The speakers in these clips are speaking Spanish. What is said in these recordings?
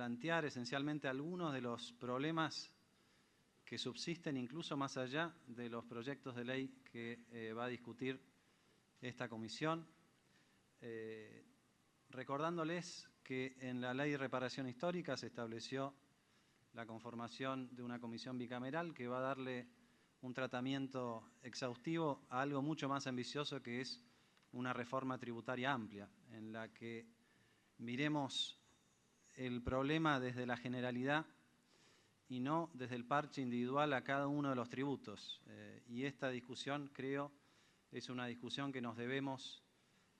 plantear esencialmente algunos de los problemas que subsisten incluso más allá de los proyectos de ley que va a discutir esta comisión, recordándoles que en la Ley de Reparación Histórica se estableció la conformación de una comisión bicameral que va a darle un tratamiento exhaustivo a algo mucho más ambicioso, que es una reforma tributaria amplia, en la que miremos el problema desde la generalidad y no desde el parche individual a cada uno de los tributos. Y esta discusión, creo, es una discusión que nos debemos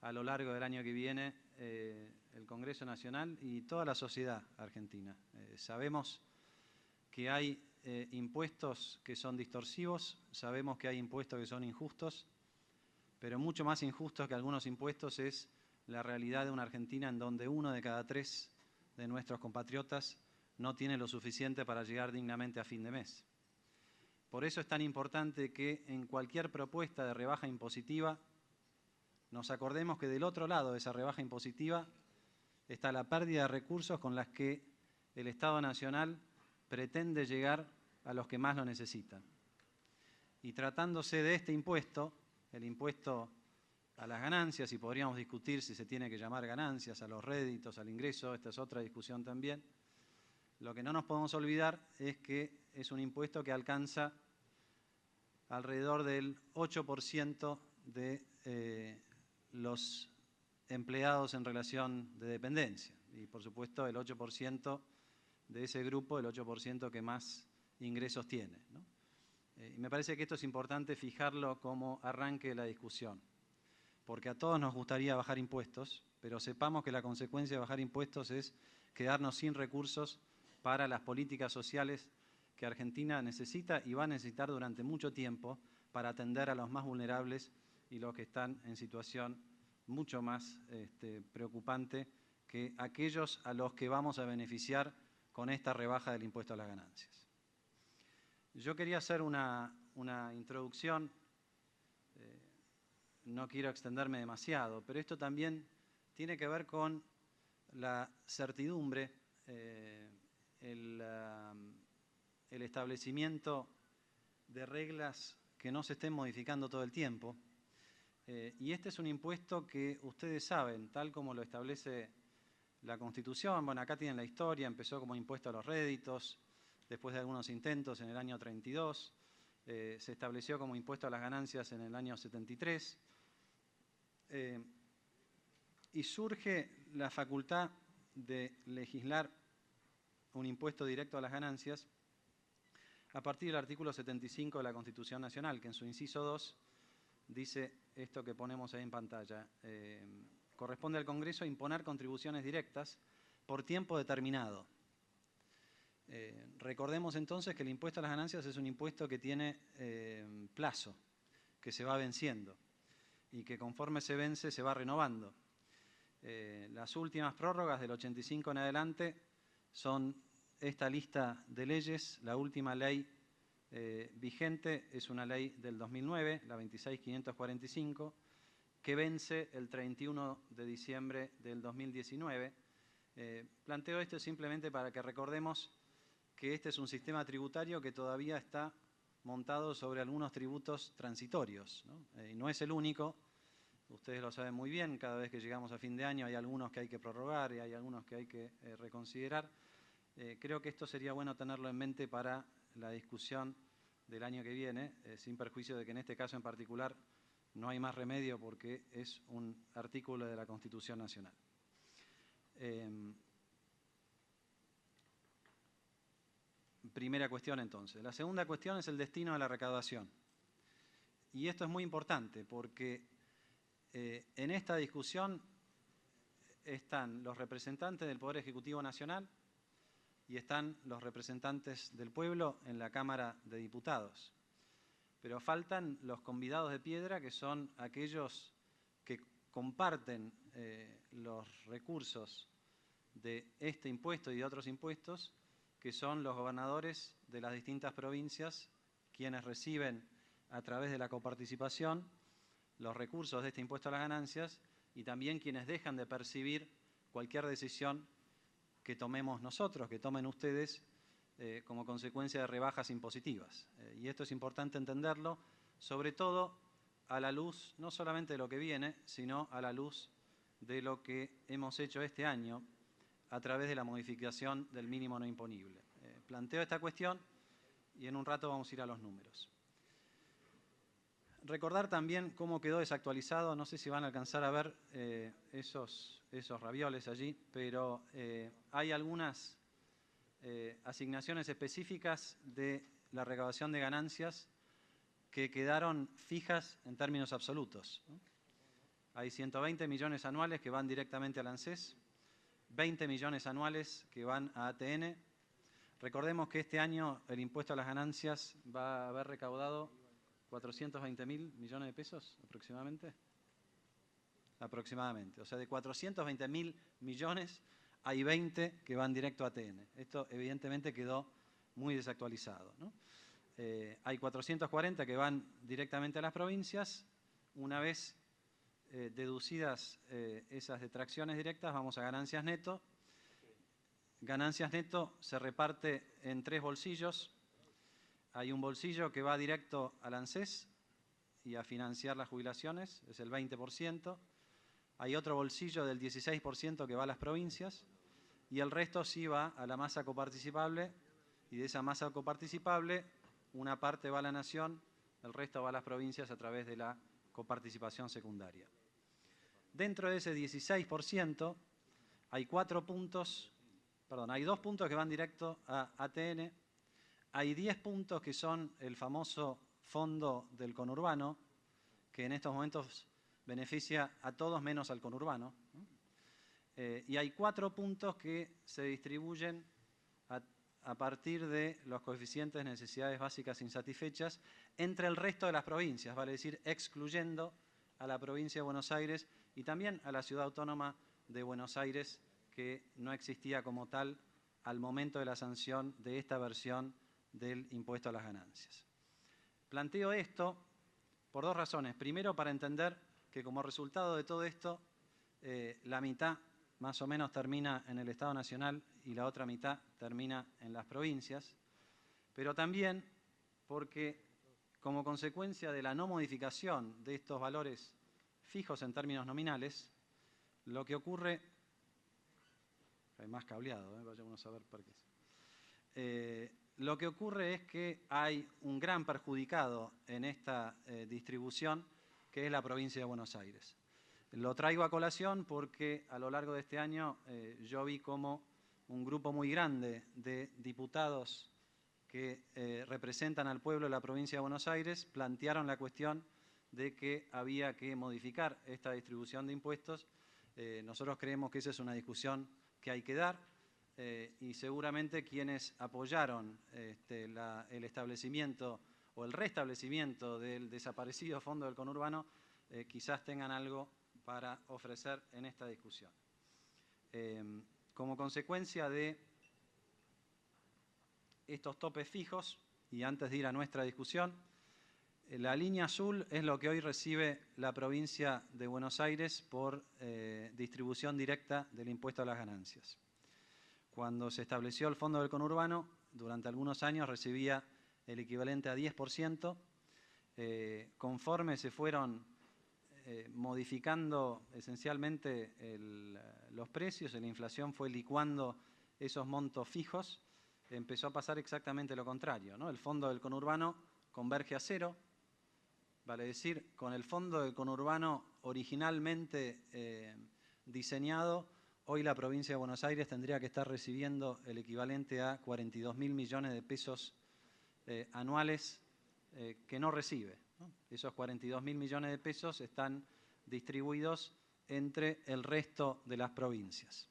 a lo largo del año que viene el Congreso Nacional y toda la sociedad argentina. Sabemos que hay impuestos que son distorsivos, sabemos que hay impuestos que son injustos, pero mucho más injustos que algunos impuestos es la realidad de una Argentina en donde 1 de cada 3 de nuestros compatriotas no tiene lo suficiente para llegar dignamente a fin de mes. Por eso es tan importante que en cualquier propuesta de rebaja impositiva nos acordemos que del otro lado de esa rebaja impositiva está la pérdida de recursos con las que el Estado Nacional pretende llegar a los que más lo necesitan. Y tratándose de este impuesto, el impuesto a las ganancias, y podríamos discutir si se tiene que llamar ganancias, a los réditos, al ingreso, esta es otra discusión también, lo que no nos podemos olvidar es que es un impuesto que alcanza alrededor del 8% de los empleados en relación de dependencia. Y por supuesto el 8% de ese grupo, el 8% que más ingresos tiene, ¿no? Y me parece que esto es importante fijarlo como arranque de la discusión, porque a todos nos gustaría bajar impuestos, pero sepamos que la consecuencia de bajar impuestos es quedarnos sin recursos para las políticas sociales que Argentina necesita y va a necesitar durante mucho tiempo para atender a los más vulnerables y los que están en situación mucho más preocupante que aquellos a los que vamos a beneficiar con esta rebaja del impuesto a las ganancias. Yo quería hacer una introducción, no quiero extenderme demasiado, pero esto también tiene que ver con la certidumbre, el establecimiento de reglas que no se estén modificando todo el tiempo. Y este es un impuesto que ustedes saben, tal como lo establece la Constitución. Bueno, acá tienen la historia, empezó como impuesto a los réditos, después de algunos intentos en el año 32, se estableció como impuesto a las ganancias en el año 73, y surge la facultad de legislar un impuesto directo a las ganancias a partir del artículo 75 de la Constitución Nacional, que en su inciso 2 dice esto que ponemos ahí en pantalla. Corresponde al Congreso imponer contribuciones directas por tiempo determinado. Recordemos entonces que el impuesto a las ganancias es un impuesto que tiene plazo, que se va venciendo y que conforme se vence se va renovando. Las últimas prórrogas del 85 en adelante son esta lista de leyes. La última ley vigente es una ley del 2009, la 26.545, que vence el 31 de diciembre del 2019. Planteo esto simplemente para que recordemos que este es un sistema tributario que todavía está montado sobre algunos tributos transitorios, ¿no? Y no es el único, ustedes lo saben muy bien, cada vez que llegamos a fin de año hay algunos que hay que prorrogar y hay algunos que hay que reconsiderar. Creo que esto sería bueno tenerlo en mente para la discusión del año que viene, sin perjuicio de que en este caso en particular no hay más remedio porque es un artículo de la Constitución Nacional. Primera cuestión entonces. La segunda cuestión es el destino de la recaudación. Y esto es muy importante porque en esta discusión están los representantes del Poder Ejecutivo Nacional y están los representantes del pueblo en la Cámara de Diputados. Pero faltan los convidados de piedra, que son aquellos que comparten los recursos de este impuesto y de otros impuestos, que son los gobernadores de las distintas provincias, quienes reciben a través de la coparticipación los recursos de este impuesto a las ganancias y también quienes dejan de percibir cualquier decisión que tomemos nosotros, que tomen ustedes, como consecuencia de rebajas impositivas. Y esto es importante entenderlo, sobre todo a la luz no solamente de lo que viene, sino a la luz de lo que hemos hecho este año a través de la modificación del mínimo no imponible. Planteo esta cuestión y en un rato vamos a ir a los números. Recordar también cómo quedó desactualizado, no sé si van a alcanzar a ver esos ravioles allí, pero hay algunas asignaciones específicas de la recaudación de ganancias que quedaron fijas en términos absolutos, ¿no? Hay 120 millones anuales que van directamente al ANSES, 20 millones anuales que van a ATN. Recordemos que este año el impuesto a las ganancias va a haber recaudado 420.000 millones de pesos aproximadamente. Aproximadamente. O sea, de 420.000 millones hay 20 que van directo a ATN. Esto evidentemente quedó muy desactualizado, ¿no? Hay 440 que van directamente a las provincias. Una vez deducidas esas detracciones directas, vamos a ganancias neto. Ganancias neto se reparte en 3 bolsillos. Hay un bolsillo que va directo al ANSES y a financiar las jubilaciones, es el 20%. Hay otro bolsillo del 16% que va a las provincias y el resto sí va a la masa coparticipable, y de esa masa coparticipable una parte va a la nación, el resto va a las provincias a través de la coparticipación secundaria. Dentro de ese 16% hay 2 puntos que van directo a ATN, hay 10 puntos que son el famoso fondo del conurbano, que en estos momentos beneficia a todos menos al conurbano, ¿no? Y hay 4 puntos que se distribuyen a partir de los coeficientes de necesidades básicas insatisfechas entre el resto de las provincias, vale decir, excluyendo a la provincia de Buenos Aires y también a la Ciudad Autónoma de Buenos Aires, que no existía como tal al momento de la sanción de esta versión del impuesto a las ganancias. Planteo esto por 2 razones. Primero, para entender que como resultado de todo esto, la mitad más o menos termina en el Estado Nacional y la otra mitad termina en las provincias, pero también porque como consecuencia de la no modificación de estos valores fijos en términos nominales, lo que ocurre... Hay más cableado, vayamos a ver por qué. Lo que ocurre es que hay un gran perjudicado en esta distribución, que es la provincia de Buenos Aires. Lo traigo a colación porque a lo largo de este año yo vi como un grupo muy grande de diputados que representan al pueblo de la provincia de Buenos Aires plantearon la cuestión de que había que modificar esta distribución de impuestos. Nosotros creemos que esa es una discusión que hay que dar y seguramente quienes apoyaron el establecimiento o el restablecimiento del desaparecido Fondo del Conurbano quizás tengan algo para ofrecer en esta discusión. Como consecuencia de estos topes fijos, y antes de ir a nuestra discusión, la línea azul es lo que hoy recibe la provincia de Buenos Aires por distribución directa del impuesto a las ganancias. Cuando se estableció el Fondo del Conurbano, durante algunos años recibía el equivalente a 10%. Conforme se fueron modificando esencialmente los precios, la inflación fue licuando esos montos fijos, empezó a pasar exactamente lo contrario, ¿no? El Fondo del Conurbano converge a 0, vale decir, con el Fondo del Conurbano originalmente diseñado, hoy la provincia de Buenos Aires tendría que estar recibiendo el equivalente a 42.000 millones de pesos anuales que no recibe, ¿no? Esos 42.000 millones de pesos están distribuidos entre el resto de las provincias.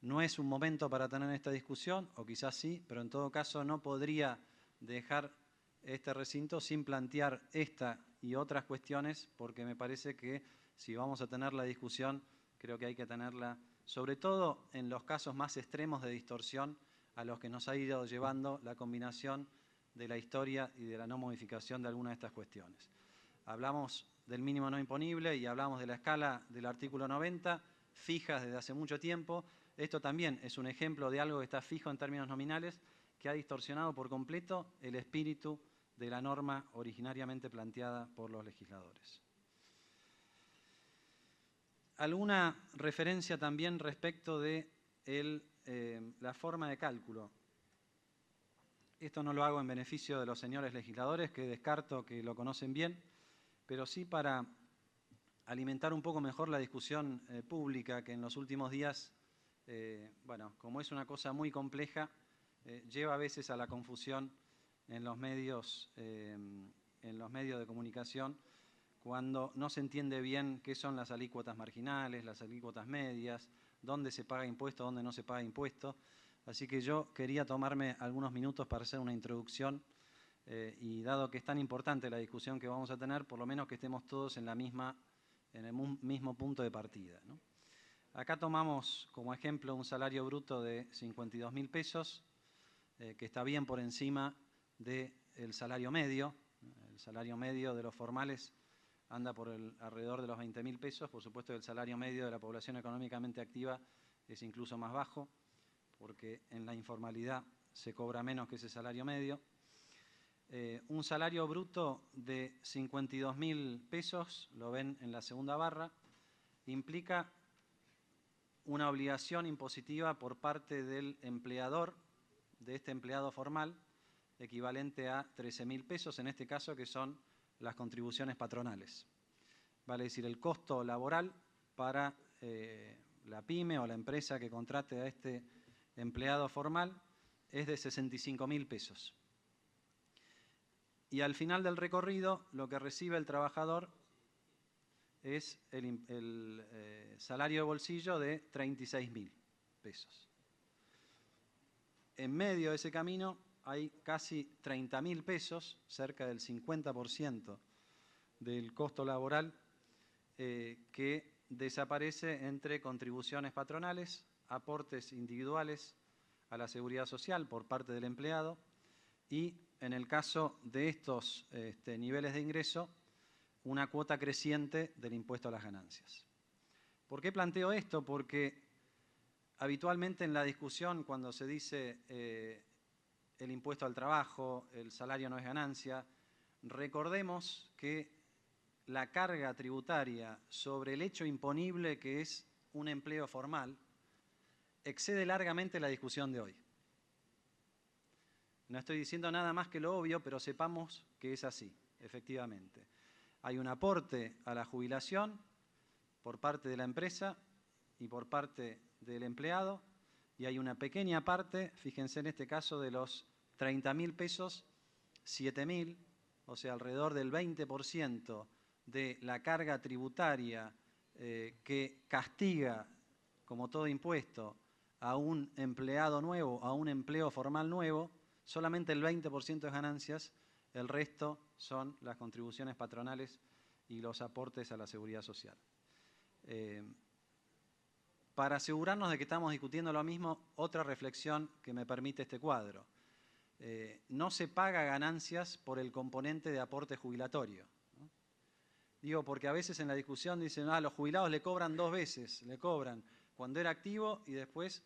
No es un momento para tener esta discusión, o quizás sí, pero en todo caso no podría dejar este recinto sin plantear esta y otras cuestiones, porque me parece que si vamos a tener la discusión, creo que hay que tenerla, sobre todo en los casos más extremos de distorsión a los que nos ha ido llevando la combinación de la historia y de la no modificación de alguna de estas cuestiones. Hablamos del mínimo no imponible y hablamos de la escala del artículo 90, fijas desde hace mucho tiempo. Esto también es un ejemplo de algo que está fijo en términos nominales, que ha distorsionado por completo el espíritu de la norma originariamente planteada por los legisladores. Alguna referencia también respecto de la forma de cálculo. Esto no lo hago en beneficio de los señores legisladores, que descarto que lo conocen bien, pero sí para alimentar un poco mejor la discusión pública que en los últimos días, bueno, como es una cosa muy compleja, lleva a veces a la confusión en los medios de comunicación, cuando no se entiende bien qué son las alícuotas marginales, las alícuotas medias, dónde se paga impuesto, dónde no se paga impuesto. Así que yo quería tomarme algunos minutos para hacer una introducción y dado que es tan importante la discusión que vamos a tener, por lo menos que estemos todos en el mismo punto de partida, ¿no? Acá tomamos como ejemplo un salario bruto de 52.000 pesos, que está bien por encima del salario medio. El salario medio de los formales anda por alrededor de los 20.000 pesos. Por supuesto que el salario medio de la población económicamente activa es incluso más bajo, porque en la informalidad se cobra menos que ese salario medio. Un salario bruto de 52.000 pesos, lo ven en la segunda barra, implica una obligación impositiva por parte del empleador, de este empleado formal, equivalente a 13.000 pesos, en este caso, que son las contribuciones patronales. Vale decir, el costo laboral para la pyme o la empresa que contrate a este empleado formal es de 65.000 pesos. Y al final del recorrido, lo que recibe el trabajador es el salario de bolsillo de 36.000 pesos. En medio de ese camino hay casi 30.000 pesos, cerca del 50% del costo laboral, que desaparece entre contribuciones patronales, aportes individuales a la seguridad social por parte del empleado y, en el caso de estos niveles de ingreso, una cuota creciente del impuesto a las ganancias. ¿Por qué planteo esto? Porque habitualmente en la discusión, cuando se dice el impuesto al trabajo, el salario no es ganancia, recordemos que la carga tributaria sobre el hecho imponible que es un empleo formal excede largamente la discusión de hoy. No estoy diciendo nada más que lo obvio, pero sepamos que es así, efectivamente. Hay un aporte a la jubilación por parte de la empresa y por parte del empleado, y hay una pequeña parte, fíjense en este caso, de los 30.000 pesos, 7.000, o sea, alrededor del 20% de la carga tributaria que castiga, como todo impuesto, a un empleado nuevo, a un empleo formal nuevo, solamente el 20% es ganancias, el resto son las contribuciones patronales y los aportes a la seguridad social. Para asegurarnos de que estamos discutiendo lo mismo, otra reflexión que me permite este cuadro. No se paga ganancias por el componente de aporte jubilatorio, ¿no? Digo, porque a veces en la discusión dicen, los jubilados le cobran 2 veces, le cobran cuando era activo y después,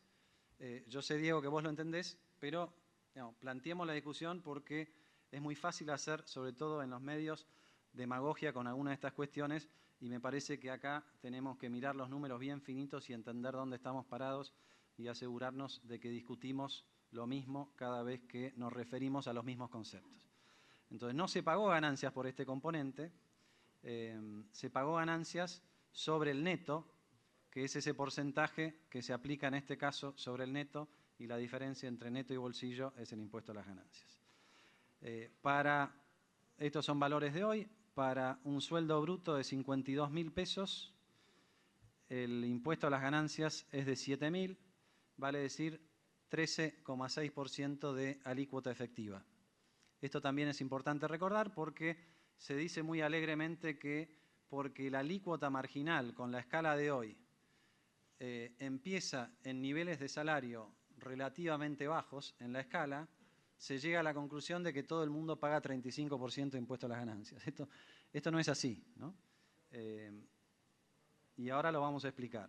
yo sé, Diego, que vos lo entendés, pero no, planteemos la discusión porque es muy fácil hacer, sobre todo en los medios, demagogia con alguna de estas cuestiones, y me parece que acá tenemos que mirar los números bien finitos y entender dónde estamos parados y asegurarnos de que discutimos lo mismo cada vez que nos referimos a los mismos conceptos. Entonces, no se pagó ganancias por este componente, se pagó ganancias sobre el neto, que es ese porcentaje que se aplica en este caso sobre el neto, y la diferencia entre neto y bolsillo es el impuesto a las ganancias. Estos son valores de hoy. Para un sueldo bruto de 52.000 pesos, el impuesto a las ganancias es de 7.000, vale decir 13,6% de alícuota efectiva. Esto también es importante recordar porque se dice muy alegremente que porque la alícuota marginal con la escala de hoy empieza en niveles de salario relativamente bajos en la escala, se llega a la conclusión de que todo el mundo paga 35% de impuesto a las ganancias. Esto no es así, ¿no? Y ahora lo vamos a explicar.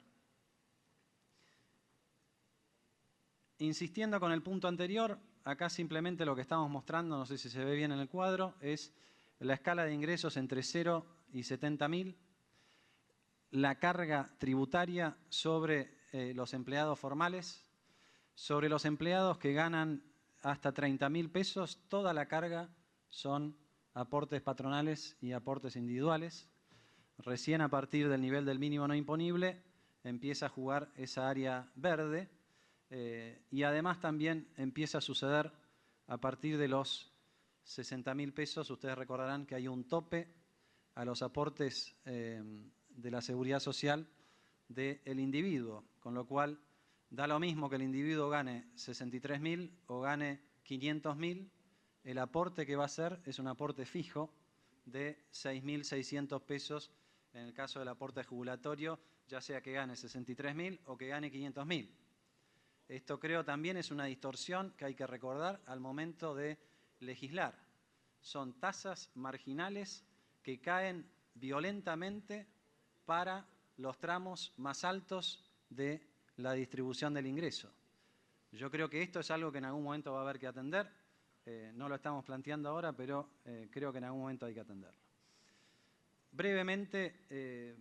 Insistiendo con el punto anterior, acá simplemente lo que estamos mostrando, no sé si se ve bien en el cuadro, es la escala de ingresos entre 0 y 70.000, la carga tributaria sobre los empleados formales, sobre los empleados que ganan hasta 30.000 pesos, toda la carga son aportes patronales y aportes individuales. Recién a partir del nivel del mínimo no imponible empieza a jugar esa área verde y además también empieza a suceder a partir de los 60.000 pesos. Ustedes recordarán que hay un tope a los aportes de la seguridad social del individuo, con lo cual da lo mismo que el individuo gane 63.000 o gane 500.000, el aporte que va a hacer es un aporte fijo de 6.600 pesos en el caso del aporte jubilatorio, ya sea que gane 63.000 o que gane 500.000. Esto creo también es una distorsión que hay que recordar al momento de legislar. Son tasas marginales que caen violentamente para los tramos más altos de la distribución del ingreso. Yo creo que esto es algo que en algún momento va a haber que atender. No lo estamos planteando ahora, pero creo que en algún momento hay que atenderlo. Brevemente,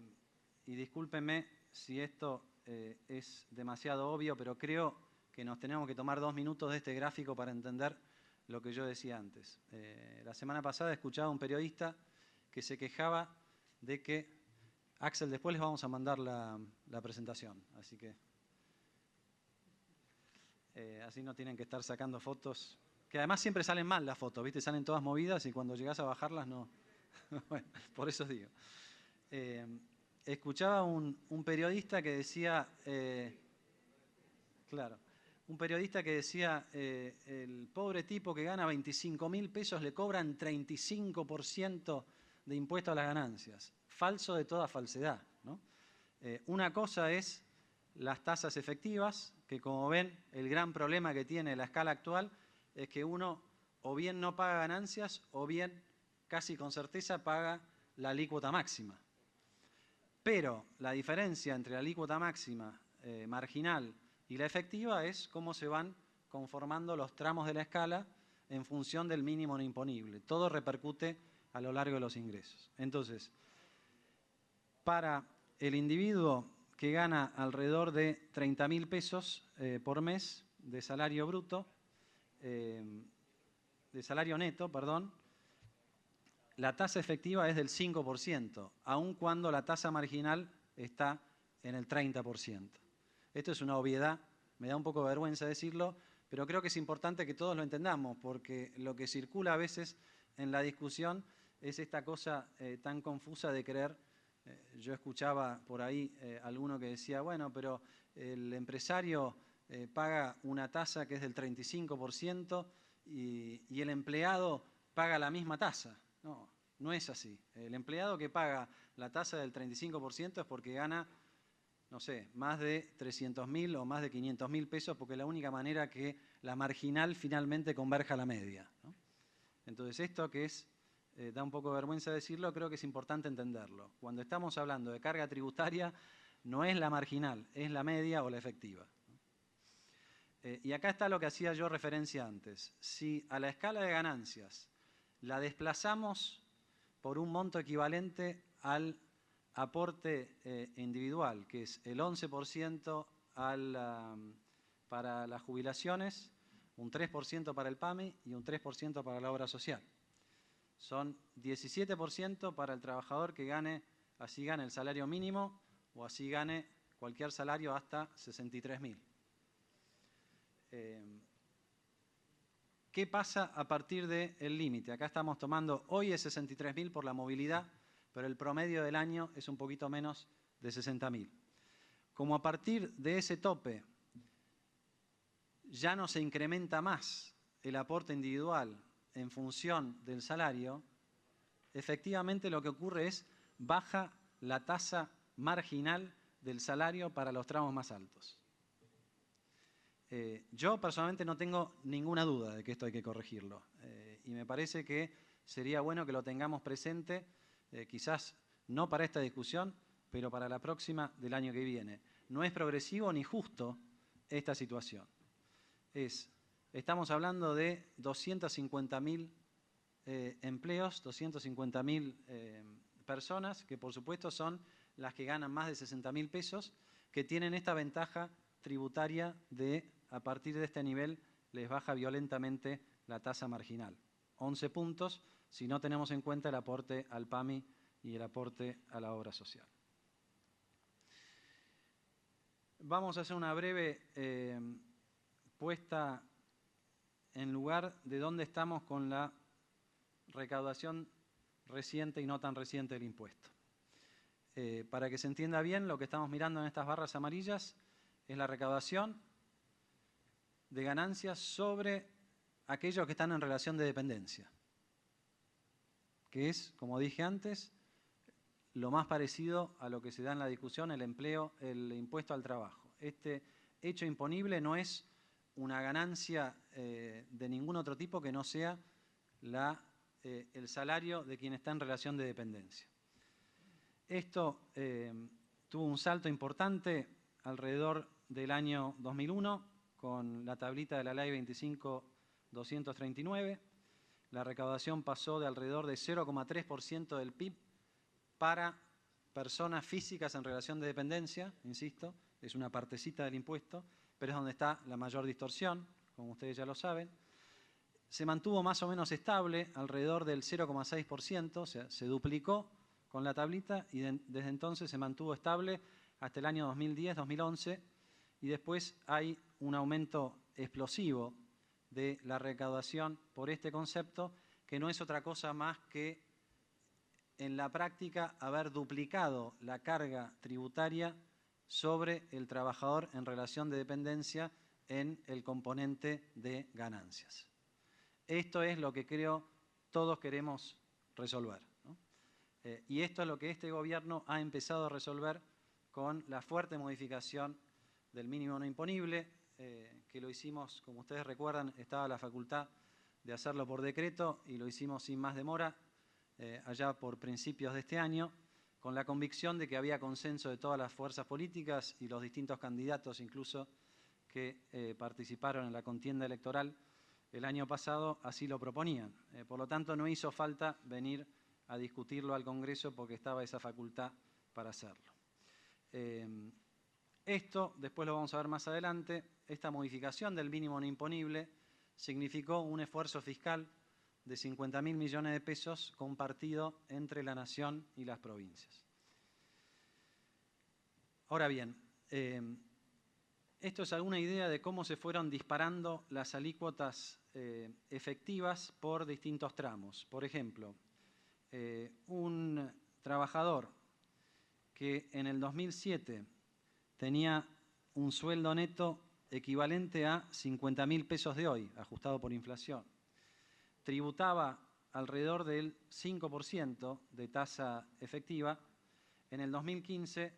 y discúlpenme si esto es demasiado obvio, pero creo que nos tenemos que tomar 2 minutos de este gráfico para entender lo que yo decía antes. La semana pasada escuchaba a un periodista que se quejaba de que... Axel, después les vamos a mandar la presentación, así que así no tienen que estar sacando fotos, que además siempre salen mal las fotos, ¿viste? Salen todas movidas y cuando llegás a bajarlas no... Bueno, por eso digo. Escuchaba un periodista que decía, claro, un periodista que decía, el pobre tipo que gana 25.000 pesos le cobran 35% de impuesto a las ganancias. Falso de toda falsedad, ¿no? Una cosa es las tasas efectivas, que como ven, el gran problema que tiene la escala actual es que uno o bien no paga ganancias o bien casi con certeza paga la alícuota máxima. Pero la diferencia entre la alícuota máxima marginal y la efectiva es cómo se van conformando los tramos de la escala en función del mínimo no imponible. Todo repercute a lo largo de los ingresos. Entonces, para el individuo que gana alrededor de 30.000 pesos por mes de salario bruto, de salario neto, perdón, la tasa efectiva es del 5%, aun cuando la tasa marginal está en el 30%. Esto es una obviedad, me da un poco de vergüenza decirlo, pero creo que es importante que todos lo entendamos, porque lo que circula a veces en la discusión es esta cosa tan confusa de creer. Yo escuchaba por ahí alguno que decía, bueno, pero el empresario paga una tasa que es del 35% y el empleado paga la misma tasa. No, no es así. El empleado que paga la tasa del 35% es porque gana, no sé, más de 300.000 o más de 500.000 pesos, porque es la única manera que la marginal finalmente converja a la media, ¿no? Entonces esto que es, da un poco de vergüenza decirlo, creo que es importante entenderlo. Cuando estamos hablando de carga tributaria, no es la marginal, es la media o la efectiva. Y acá está lo que hacía yo referencia antes. Si a la escala de ganancias la desplazamos por un monto equivalente al aporte individual, que es el 11% para las jubilaciones, un 3% para el PAMI y un 3% para la obra social. Son 17% para el trabajador que gane, así gane el salario mínimo o así gane cualquier salario hasta 63.000. ¿Qué pasa a partir del límite? Acá estamos tomando, hoy es 63.000 por la movilidad, pero el promedio del año es un poquito menos de 60.000. Como a partir de ese tope ya no se incrementa más el aporte individual en función del salario, efectivamente lo que ocurre es baja la tasa marginal del salario para los tramos más altos. Yo personalmente no tengo ninguna duda de que esto hay que corregirlo y me parece que sería bueno que lo tengamos presente, quizás no para esta discusión, pero para la próxima del año que viene. No es progresivo ni justo esta situación. estamos hablando de 250.000 empleos, 250.000 personas, que por supuesto son las que ganan más de 60.000 pesos, que tienen esta ventaja tributaria de, a partir de este nivel, les baja violentamente la tasa marginal. 11 puntos si no tenemos en cuenta el aporte al PAMI y el aporte a la obra social. Vamos a hacer una breve puesta en lugar de dónde estamos con la recaudación reciente y no tan reciente del impuesto. Para que se entienda bien, lo que estamos mirando en estas barras amarillas es la recaudación de ganancias sobre aquellos que están en relación de dependencia, que es, como dije antes, lo más parecido a lo que se da en la discusión, el empleo, el impuesto al trabajo. Este hecho imponible no es una ganancia de ningún otro tipo que no sea el salario de quien está en relación de dependencia. Esto tuvo un salto importante alrededor del año 2001 con la tablita de la ley 25.239. La recaudación pasó de alrededor de 0,3% del PIB para personas físicas en relación de dependencia, insisto, es una partecita del impuesto, pero es donde está la mayor distorsión, como ustedes ya lo saben. Se mantuvo más o menos estable, alrededor del 0,6%, o sea, se duplicó con la tablita y desde entonces se mantuvo estable hasta el año 2010, 2011, y después hay un aumento explosivo de la recaudación por este concepto, que no es otra cosa más que en la práctica haber duplicado la carga tributaria sobre el trabajador en relación de dependencia en el componente de ganancias. Esto es lo que creo todos queremos resolver, ¿no? Y esto es lo que este gobierno ha empezado a resolver con la fuerte modificación del mínimo no imponible, que lo hicimos, como ustedes recuerdan, estaba la facultad de hacerlo por decreto y lo hicimos sin más demora, allá por principios de este año, con la convicción de que había consenso de todas las fuerzas políticas y los distintos candidatos incluso que participaron en la contienda electoral el año pasado así lo proponían. Por lo tanto, no hizo falta venir a discutirlo al Congreso porque estaba esa facultad para hacerlo. Esto, después lo vamos a ver más adelante, esta modificación del mínimo no imponible significó un esfuerzo fiscal de 50.000 millones de pesos compartido entre la Nación y las provincias. Ahora bien, esto es alguna idea de cómo se fueron disparando las alícuotas efectivas por distintos tramos. Por ejemplo, un trabajador que en el 2007 tenía un sueldo neto equivalente a 50.000 pesos de hoy, ajustado por inflación, tributaba alrededor del 5% de tasa efectiva, en el 2015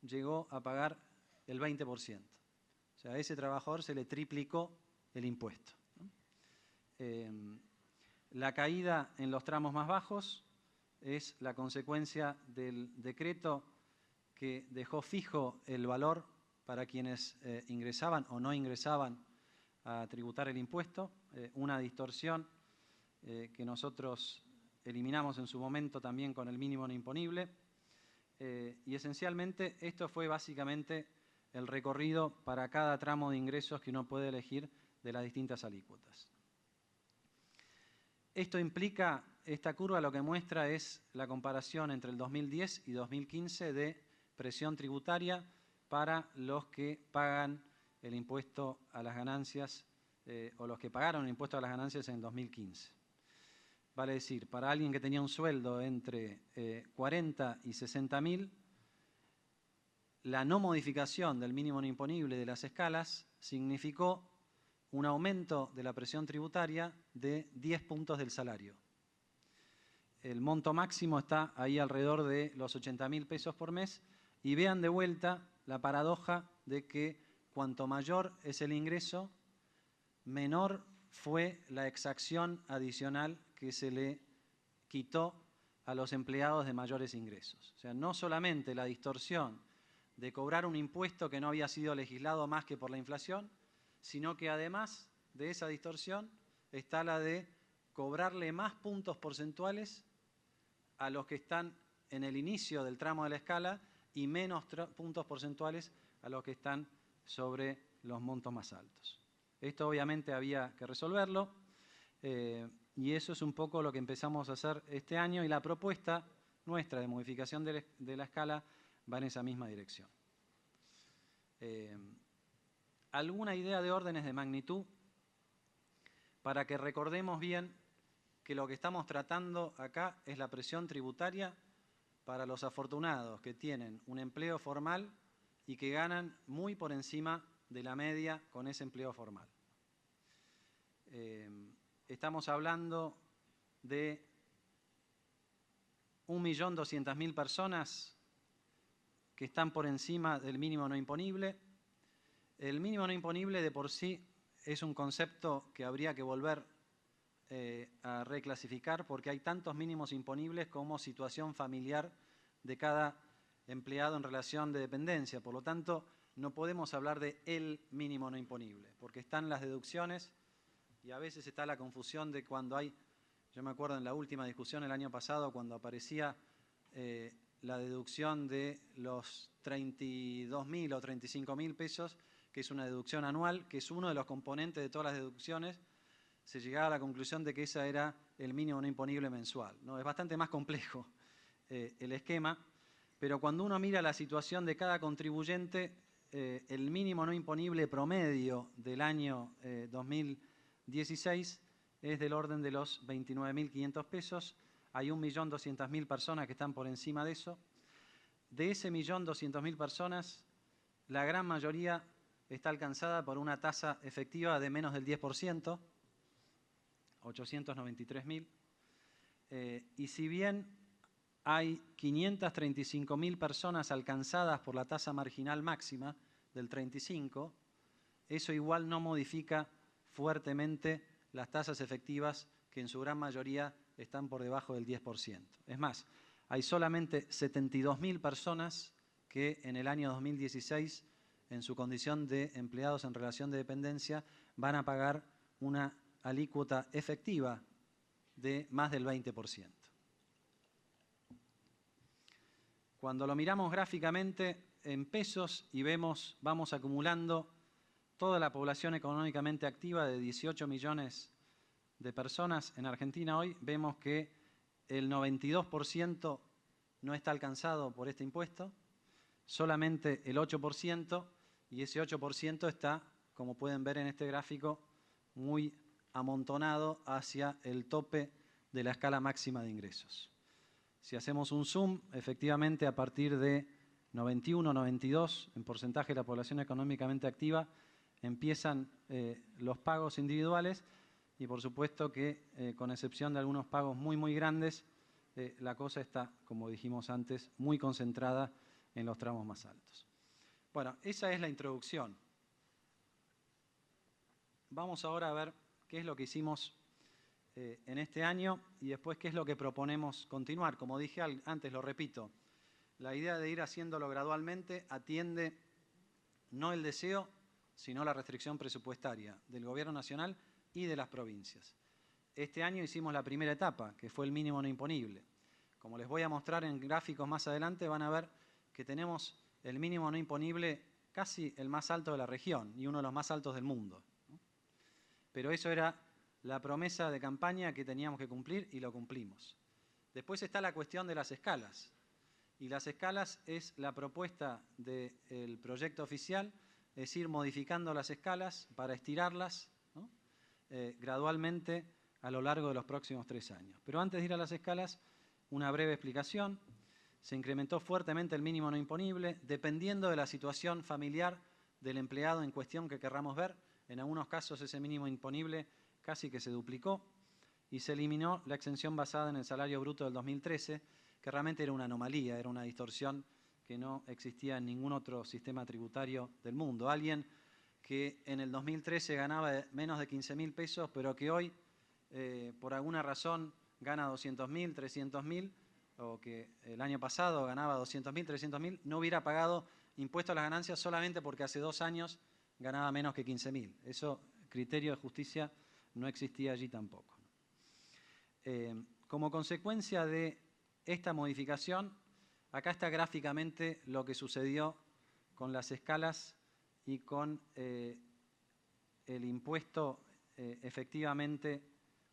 llegó a pagar el 20%. O sea, a ese trabajador se le triplicó el impuesto, ¿no? La caída en los tramos más bajos es la consecuencia del decreto que dejó fijo el valor para quienes ingresaban o no ingresaban a tributar el impuesto, una distorsión que nosotros eliminamos en su momento también con el mínimo no imponible, y esencialmente esto fue básicamente el recorrido para cada tramo de ingresos que uno puede elegir de las distintas alícuotas. Esto implica, esta curva lo que muestra es la comparación entre el 2010 y 2015 de presión tributaria para los que pagan el impuesto a las ganancias o los que pagaron el impuesto a las ganancias en 2015. Vale decir, para alguien que tenía un sueldo entre 40 y 60.000, la no modificación del mínimo no imponible de las escalas significó un aumento de la presión tributaria de 10 puntos del salario. El monto máximo está ahí alrededor de los 80.000 pesos por mes y vean de vuelta la paradoja de que cuanto mayor es el ingreso, menor fue la exacción adicional que se le quitó a los empleados de mayores ingresos. O sea, no solamente la distorsión de cobrar un impuesto que no había sido legislado más que por la inflación, sino que además de esa distorsión está la de cobrarle más puntos porcentuales a los que están en el inicio del tramo de la escala y menos puntos porcentuales a los que están sobre los montos más altos. Esto obviamente había que resolverlo y eso es un poco lo que empezamos a hacer este año y la propuesta nuestra de modificación de la escala va en esa misma dirección. ¿Alguna idea de órdenes de magnitud para que recordemos bien que lo que estamos tratando acá es la presión tributaria para los afortunados que tienen un empleo formal y que ganan muy por encima de la media con ese empleo formal? Estamos hablando de 1.200.000 personas que están por encima del mínimo no imponible. El mínimo no imponible de por sí es un concepto que habría que volver a reclasificar porque hay tantos mínimos imponibles como situación familiar de cada empleado en relación de dependencia. Por lo tanto, no podemos hablar de el mínimo no imponible, porque están las deducciones y a veces está la confusión de cuando hay, yo me acuerdo en la última discusión el año pasado, cuando aparecía la deducción de los 32.000 o 35.000 pesos, que es una deducción anual, que es uno de los componentes de todas las deducciones, se llegaba a la conclusión de que ese era el mínimo no imponible mensual, ¿no? Es bastante más complejo el esquema, pero cuando uno mira la situación de cada contribuyente, el mínimo no imponible promedio del año 2016 es del orden de los 29.500 pesos. Hay 1.200.000 personas que están por encima de eso. De ese 1.200.000 personas, la gran mayoría está alcanzada por una tasa efectiva de menos del 10%, 893.000. Y si bien hay 535.000 personas alcanzadas por la tasa marginal máxima del 35%, eso igual no modifica fuertemente las tasas efectivas que en su gran mayoría están por debajo del 10%. Es más, hay solamente 72.000 personas que en el año 2016, en su condición de empleados en relación de dependencia, van a pagar una alícuota efectiva de más del 20%. Cuando lo miramos gráficamente en pesos y vamos acumulando toda la población económicamente activa de 18 millones de personas en Argentina hoy, vemos que el 92% no está alcanzado por este impuesto, solamente el 8%, y ese 8% está, como pueden ver en este gráfico, muy amontonado hacia el tope de la escala máxima de ingresos. Si hacemos un zoom, efectivamente a partir de 91, 92 en porcentaje de la población económicamente activa, empiezan los pagos individuales y por supuesto que con excepción de algunos pagos muy grandes, la cosa está, como dijimos antes, muy concentrada en los tramos más altos. Bueno, esa es la introducción. Vamos ahora a ver qué es lo que hicimos en este año y después qué es lo que proponemos continuar. Como dije antes, lo repito, la idea de ir haciéndolo gradualmente atiende no el deseo, sino la restricción presupuestaria del Gobierno Nacional y de las provincias. Este año hicimos la primera etapa, que fue el mínimo no imponible. Como les voy a mostrar en gráficos más adelante, van a ver que tenemos el mínimo no imponible casi el más alto de la región y uno de los más altos del mundo. Pero eso era la promesa de campaña que teníamos que cumplir y lo cumplimos. Después está la cuestión de las escalas. Y las escalas es la propuesta del proyecto oficial, es ir modificando las escalas para estirarlas, ¿no? Gradualmente a lo largo de los próximos 3 años. Pero antes de ir a las escalas, una breve explicación. Se incrementó fuertemente el mínimo no imponible, dependiendo de la situación familiar del empleado en cuestión que querramos ver. En algunos casos ese mínimo imponible casi que se duplicó y se eliminó la exención basada en el salario bruto del 2013, que realmente era una anomalía, era una distorsión que no existía en ningún otro sistema tributario del mundo. Alguien que en el 2013 ganaba menos de 15.000 pesos, pero que hoy, por alguna razón, gana 200.000, 300.000, o que el año pasado ganaba 200.000, 300.000, no hubiera pagado impuesto a las ganancias solamente porque hace 2 años ganaba menos que 15.000. Eso, criterio de justicia, no existía allí tampoco. Como consecuencia de esta modificación, acá está gráficamente lo que sucedió con las escalas y con el impuesto efectivamente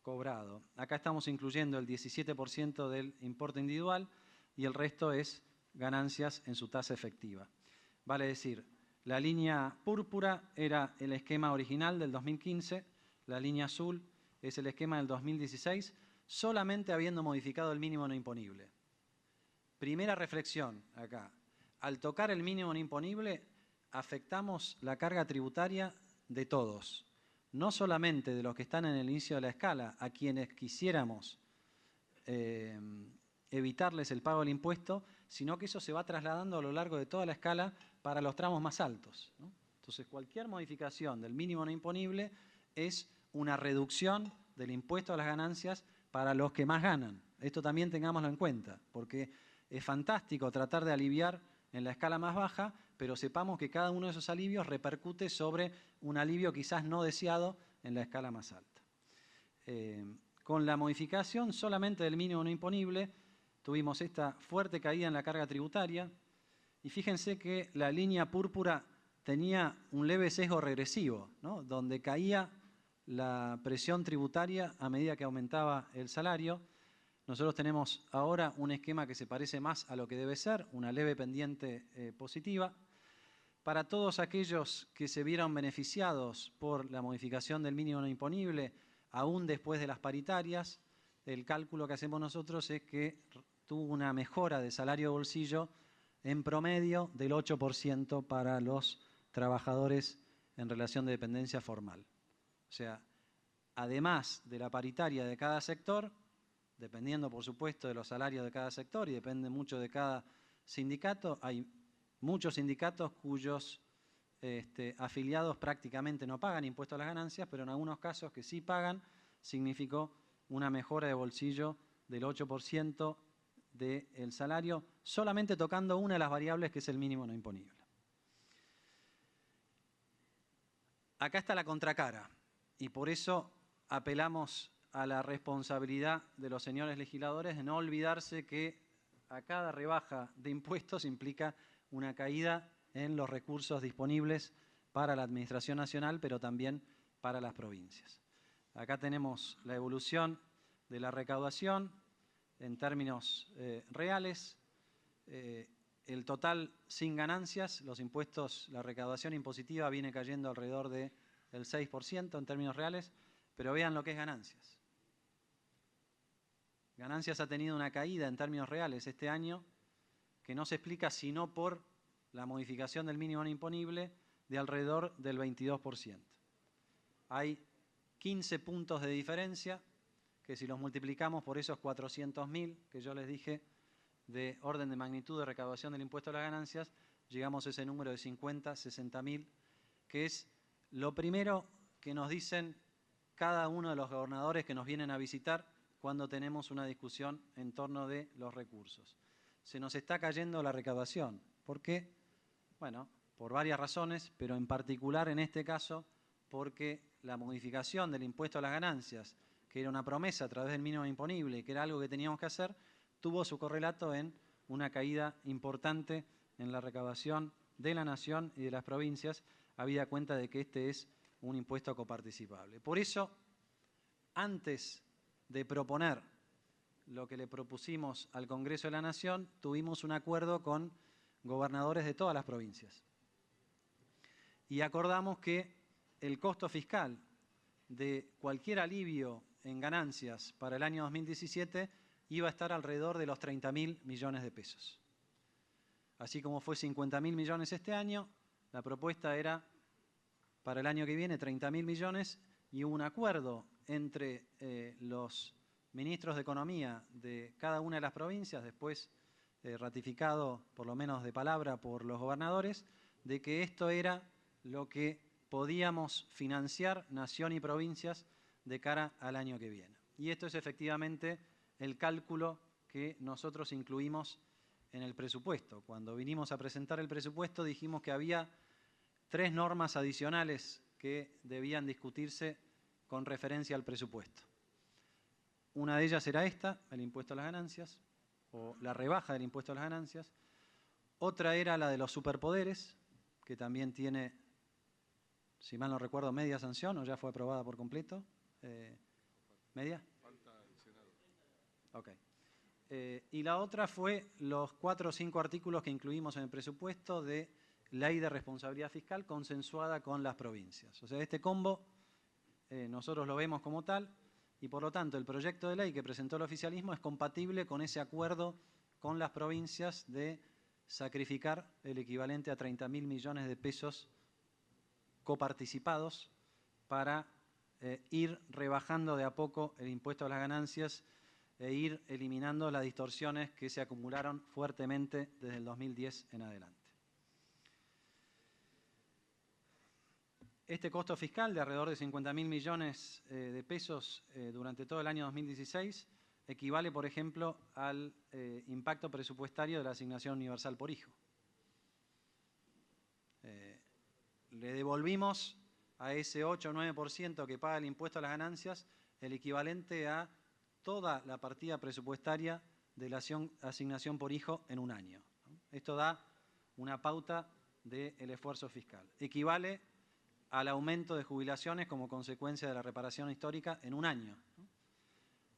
cobrado. Acá estamos incluyendo el 17% del importe individual y el resto es ganancias en su tasa efectiva. Vale decir, la línea púrpura era el esquema original del 2015, la línea azul es el esquema del 2016, solamente habiendo modificado el mínimo no imponible. Primera reflexión acá. Al tocar el mínimo no imponible, afectamos la carga tributaria de todos, no solamente de los que están en el inicio de la escala, a quienes quisiéramos evitarles el pago del impuesto, sino que eso se va trasladando a lo largo de toda la escala para los tramos más altos, ¿no? Entonces, cualquier modificación del mínimo no imponible es una reducción del impuesto a las ganancias para los que más ganan. Esto también tengámoslo en cuenta, porque es fantástico tratar de aliviar en la escala más baja, pero sepamos que cada uno de esos alivios repercute sobre un alivio quizás no deseado en la escala más alta. Con la modificación solamente del mínimo no imponible, tuvimos esta fuerte caída en la carga tributaria y fíjense que la línea púrpura tenía un leve sesgo regresivo, ¿no? Donde caía la presión tributaria a medida que aumentaba el salario. Nosotros tenemos ahora un esquema que se parece más a lo que debe ser, una leve pendiente positiva. Para todos aquellos que se vieron beneficiados por la modificación del mínimo no imponible, aún después de las paritarias, el cálculo que hacemos nosotros es que tuvo una mejora de salario bolsillo en promedio del 8% para los trabajadores en relación de dependencia formal. O sea, además de la paritaria de cada sector, dependiendo por supuesto de los salarios de cada sector y depende mucho de cada sindicato, hay muchos sindicatos cuyos afiliados prácticamente no pagan impuesto a las ganancias, pero en algunos casos que sí pagan, significó una mejora de bolsillo del 8% del salario, solamente tocando una de las variables que es el mínimo no imponible. Acá está la contracara y por eso apelamos a la responsabilidad de los señores legisladores de no olvidarse que a cada rebaja de impuestos implica una caída en los recursos disponibles para la Administración Nacional, pero también para las provincias. Acá tenemos la evolución de la recaudación en términos reales. El total sin ganancias, los impuestos, la recaudación impositiva viene cayendo alrededor del 6% en términos reales, pero vean lo que es ganancias. Ganancias ha tenido una caída en términos reales este año que no se explica sino por la modificación del mínimo no imponible de alrededor del 22%. Hay 15 puntos de diferencia que si los multiplicamos por esos 400.000 que yo les dije de orden de magnitud de recaudación del impuesto a las ganancias, llegamos a ese número de 50, 60.000, que es lo primero que nos dicen cada uno de los gobernadores que nos vienen a visitar cuando tenemos una discusión en torno de los recursos. Se nos está cayendo la recaudación. ¿Por qué? Bueno, por varias razones, pero en particular en este caso porque la modificación del impuesto a las ganancias, que era una promesa a través del mínimo imponible, que era algo que teníamos que hacer, tuvo su correlato en una caída importante en la recaudación de la nación y de las provincias, habida cuenta de que este es un impuesto coparticipable. Por eso, antes de proponer lo que le propusimos al Congreso de la Nación, tuvimos un acuerdo con gobernadores de todas las provincias. Y acordamos que el costo fiscal de cualquier alivio en ganancias para el año 2017 iba a estar alrededor de los 30.000 millones de pesos. Así como fue 50.000 millones este año, la propuesta era para el año que viene 30.000 millones y hubo un acuerdo entre los ministros de Economía de cada una de las provincias, después ratificado por lo menos de palabra por los gobernadores, de que esto era lo que podíamos financiar nación y provincias de cara al año que viene. Y esto es efectivamente el cálculo que nosotros incluimos en el presupuesto. Cuando vinimos a presentar el presupuesto dijimos que había 3 normas adicionales que debían discutirse con referencia al presupuesto. Una de ellas era esta, el impuesto a las ganancias, o la rebaja del impuesto a las ganancias. Otra era la de los superpoderes, que también tiene, si mal no recuerdo, media sanción, o ya fue aprobada por completo. ¿Media? Falta el Senado. Ok. Y la otra fue los 4 o 5 artículos que incluimos en el presupuesto de ley de responsabilidad fiscal consensuada con las provincias. O sea, este combo nosotros lo vemos como tal y por lo tanto el proyecto de ley que presentó el oficialismo es compatible con ese acuerdo con las provincias de sacrificar el equivalente a 30.000 millones de pesos coparticipados para ir rebajando de a poco el impuesto a las ganancias e ir eliminando las distorsiones que se acumularon fuertemente desde el 2010 en adelante. Este costo fiscal de alrededor de 50.000 millones de pesos durante todo el año 2016 equivale, por ejemplo, al impacto presupuestario de la asignación universal por hijo. Le devolvimos a ese 8 o 9% que paga el impuesto a las ganancias el equivalente a toda la partida presupuestaria de la asignación por hijo en un año. Esto da una pauta del esfuerzo fiscal. Equivale al aumento de jubilaciones como consecuencia de la reparación histórica en un año, ¿no?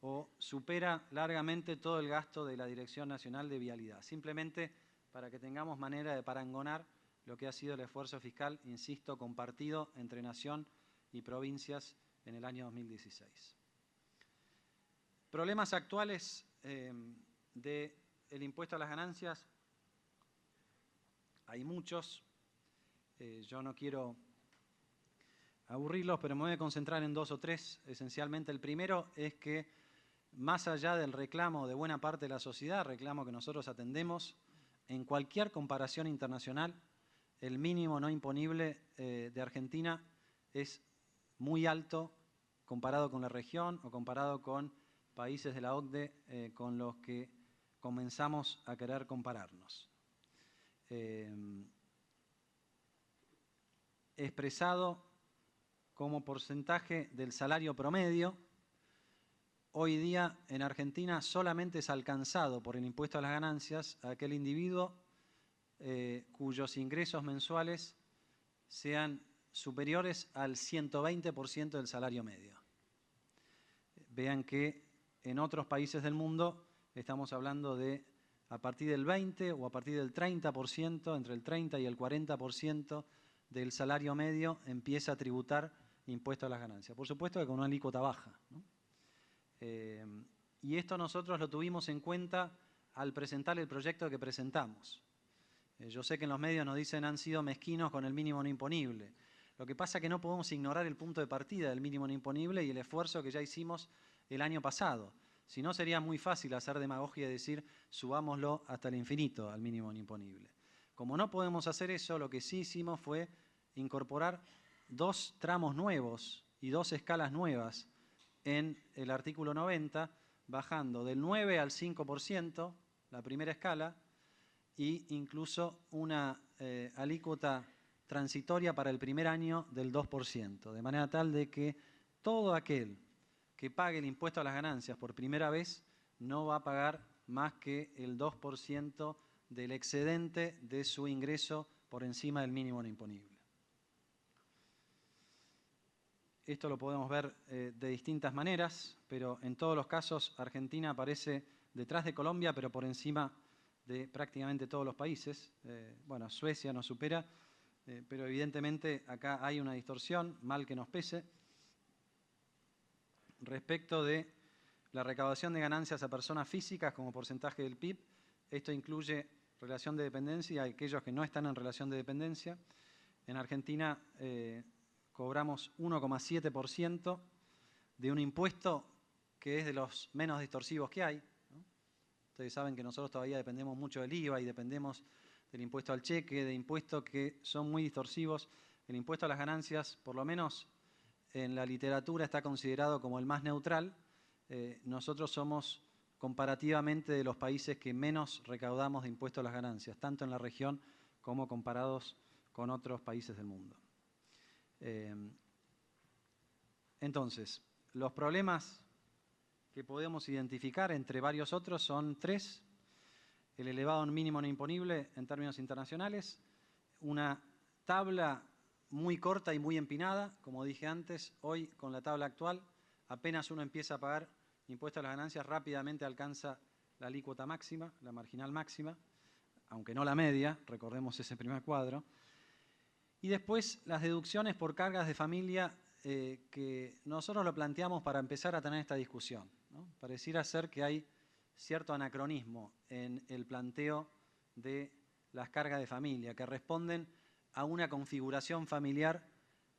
O supera largamente todo el gasto de la Dirección Nacional de Vialidad. Simplemente para que tengamos manera de parangonar lo que ha sido el esfuerzo fiscal, insisto, compartido entre nación y provincias en el año 2016. Problemas actuales del impuesto a las ganancias, hay muchos. Yo no quiero aburrirlos, pero me voy a concentrar en 2 o 3. Esencialmente, el primero es que, más allá del reclamo de buena parte de la sociedad, reclamo que nosotros atendemos, en cualquier comparación internacional, el mínimo no imponible de Argentina es muy alto comparado con la región o comparado con países de la OCDE con los que comenzamos a querer compararnos. Expresado como porcentaje del salario promedio, hoy día en Argentina solamente es alcanzado por el impuesto a las ganancias a aquel individuo cuyos ingresos mensuales sean superiores al 120% del salario medio. Vean que en otros países del mundo estamos hablando de a partir del 20 o a partir del 30%, entre el 30 y el 40% del salario medio empieza a tributar impuesto a las ganancias. Por supuesto que con una alícuota baja, ¿no? Y esto nosotros lo tuvimos en cuenta al presentar el proyecto que presentamos. Yo sé que en los medios nos dicen han sido mezquinos con el mínimo no imponible. Lo que pasa es que no podemos ignorar el punto de partida del mínimo no imponible y el esfuerzo que ya hicimos el año pasado. Si no, sería muy fácil hacer demagogia y decir subámoslo hasta el infinito al mínimo no imponible. Como no podemos hacer eso, lo que sí hicimos fue incorporar 2 tramos nuevos y 2 escalas nuevas en el artículo 90, bajando del 9 al 5%, la primera escala, e incluso una alícuota transitoria para el primer año del 2%, de manera tal de que todo aquel que pague el impuesto a las ganancias por primera vez no va a pagar más que el 2% del excedente de su ingreso por encima del mínimo no imponible. Esto lo podemos ver de distintas maneras, pero en todos los casos Argentina aparece detrás de Colombia, pero por encima de prácticamente todos los países. Bueno, Suecia nos supera, pero evidentemente acá hay una distorsión, mal que nos pese. Respecto de la recaudación de ganancias a personas físicas como porcentaje del PIB, esto incluye relación de dependencia y aquellos que no están en relación de dependencia. En Argentina cobramos 1,7% de un impuesto que es de los menos distorsivos que hay, ¿no? Ustedes saben que nosotros todavía dependemos mucho del IVA y dependemos del impuesto al cheque, de impuestos que son muy distorsivos. El impuesto a las ganancias, por lo menos en la literatura, está considerado como el más neutral. Nosotros somos comparativamente de los países que menos recaudamos de impuesto a las ganancias, tanto en la región como comparados con otros países del mundo. Entonces, los problemas que podemos identificar, entre varios otros, son tres: el elevado mínimo no imponible en términos internacionales, una tabla muy corta y muy empinada, como dije antes. Hoy, con la tabla actual, apenas uno empieza a pagar impuesto a las ganancias, rápidamente alcanza la alícuota máxima, la marginal máxima, aunque no la media, recordemos ese primer cuadro. Y después las deducciones por cargas de familia, que nosotros lo planteamos para empezar a tener esta discusión, ¿no? Pareciera ser que hay cierto anacronismo en el planteo de las cargas de familia, que responden a una configuración familiar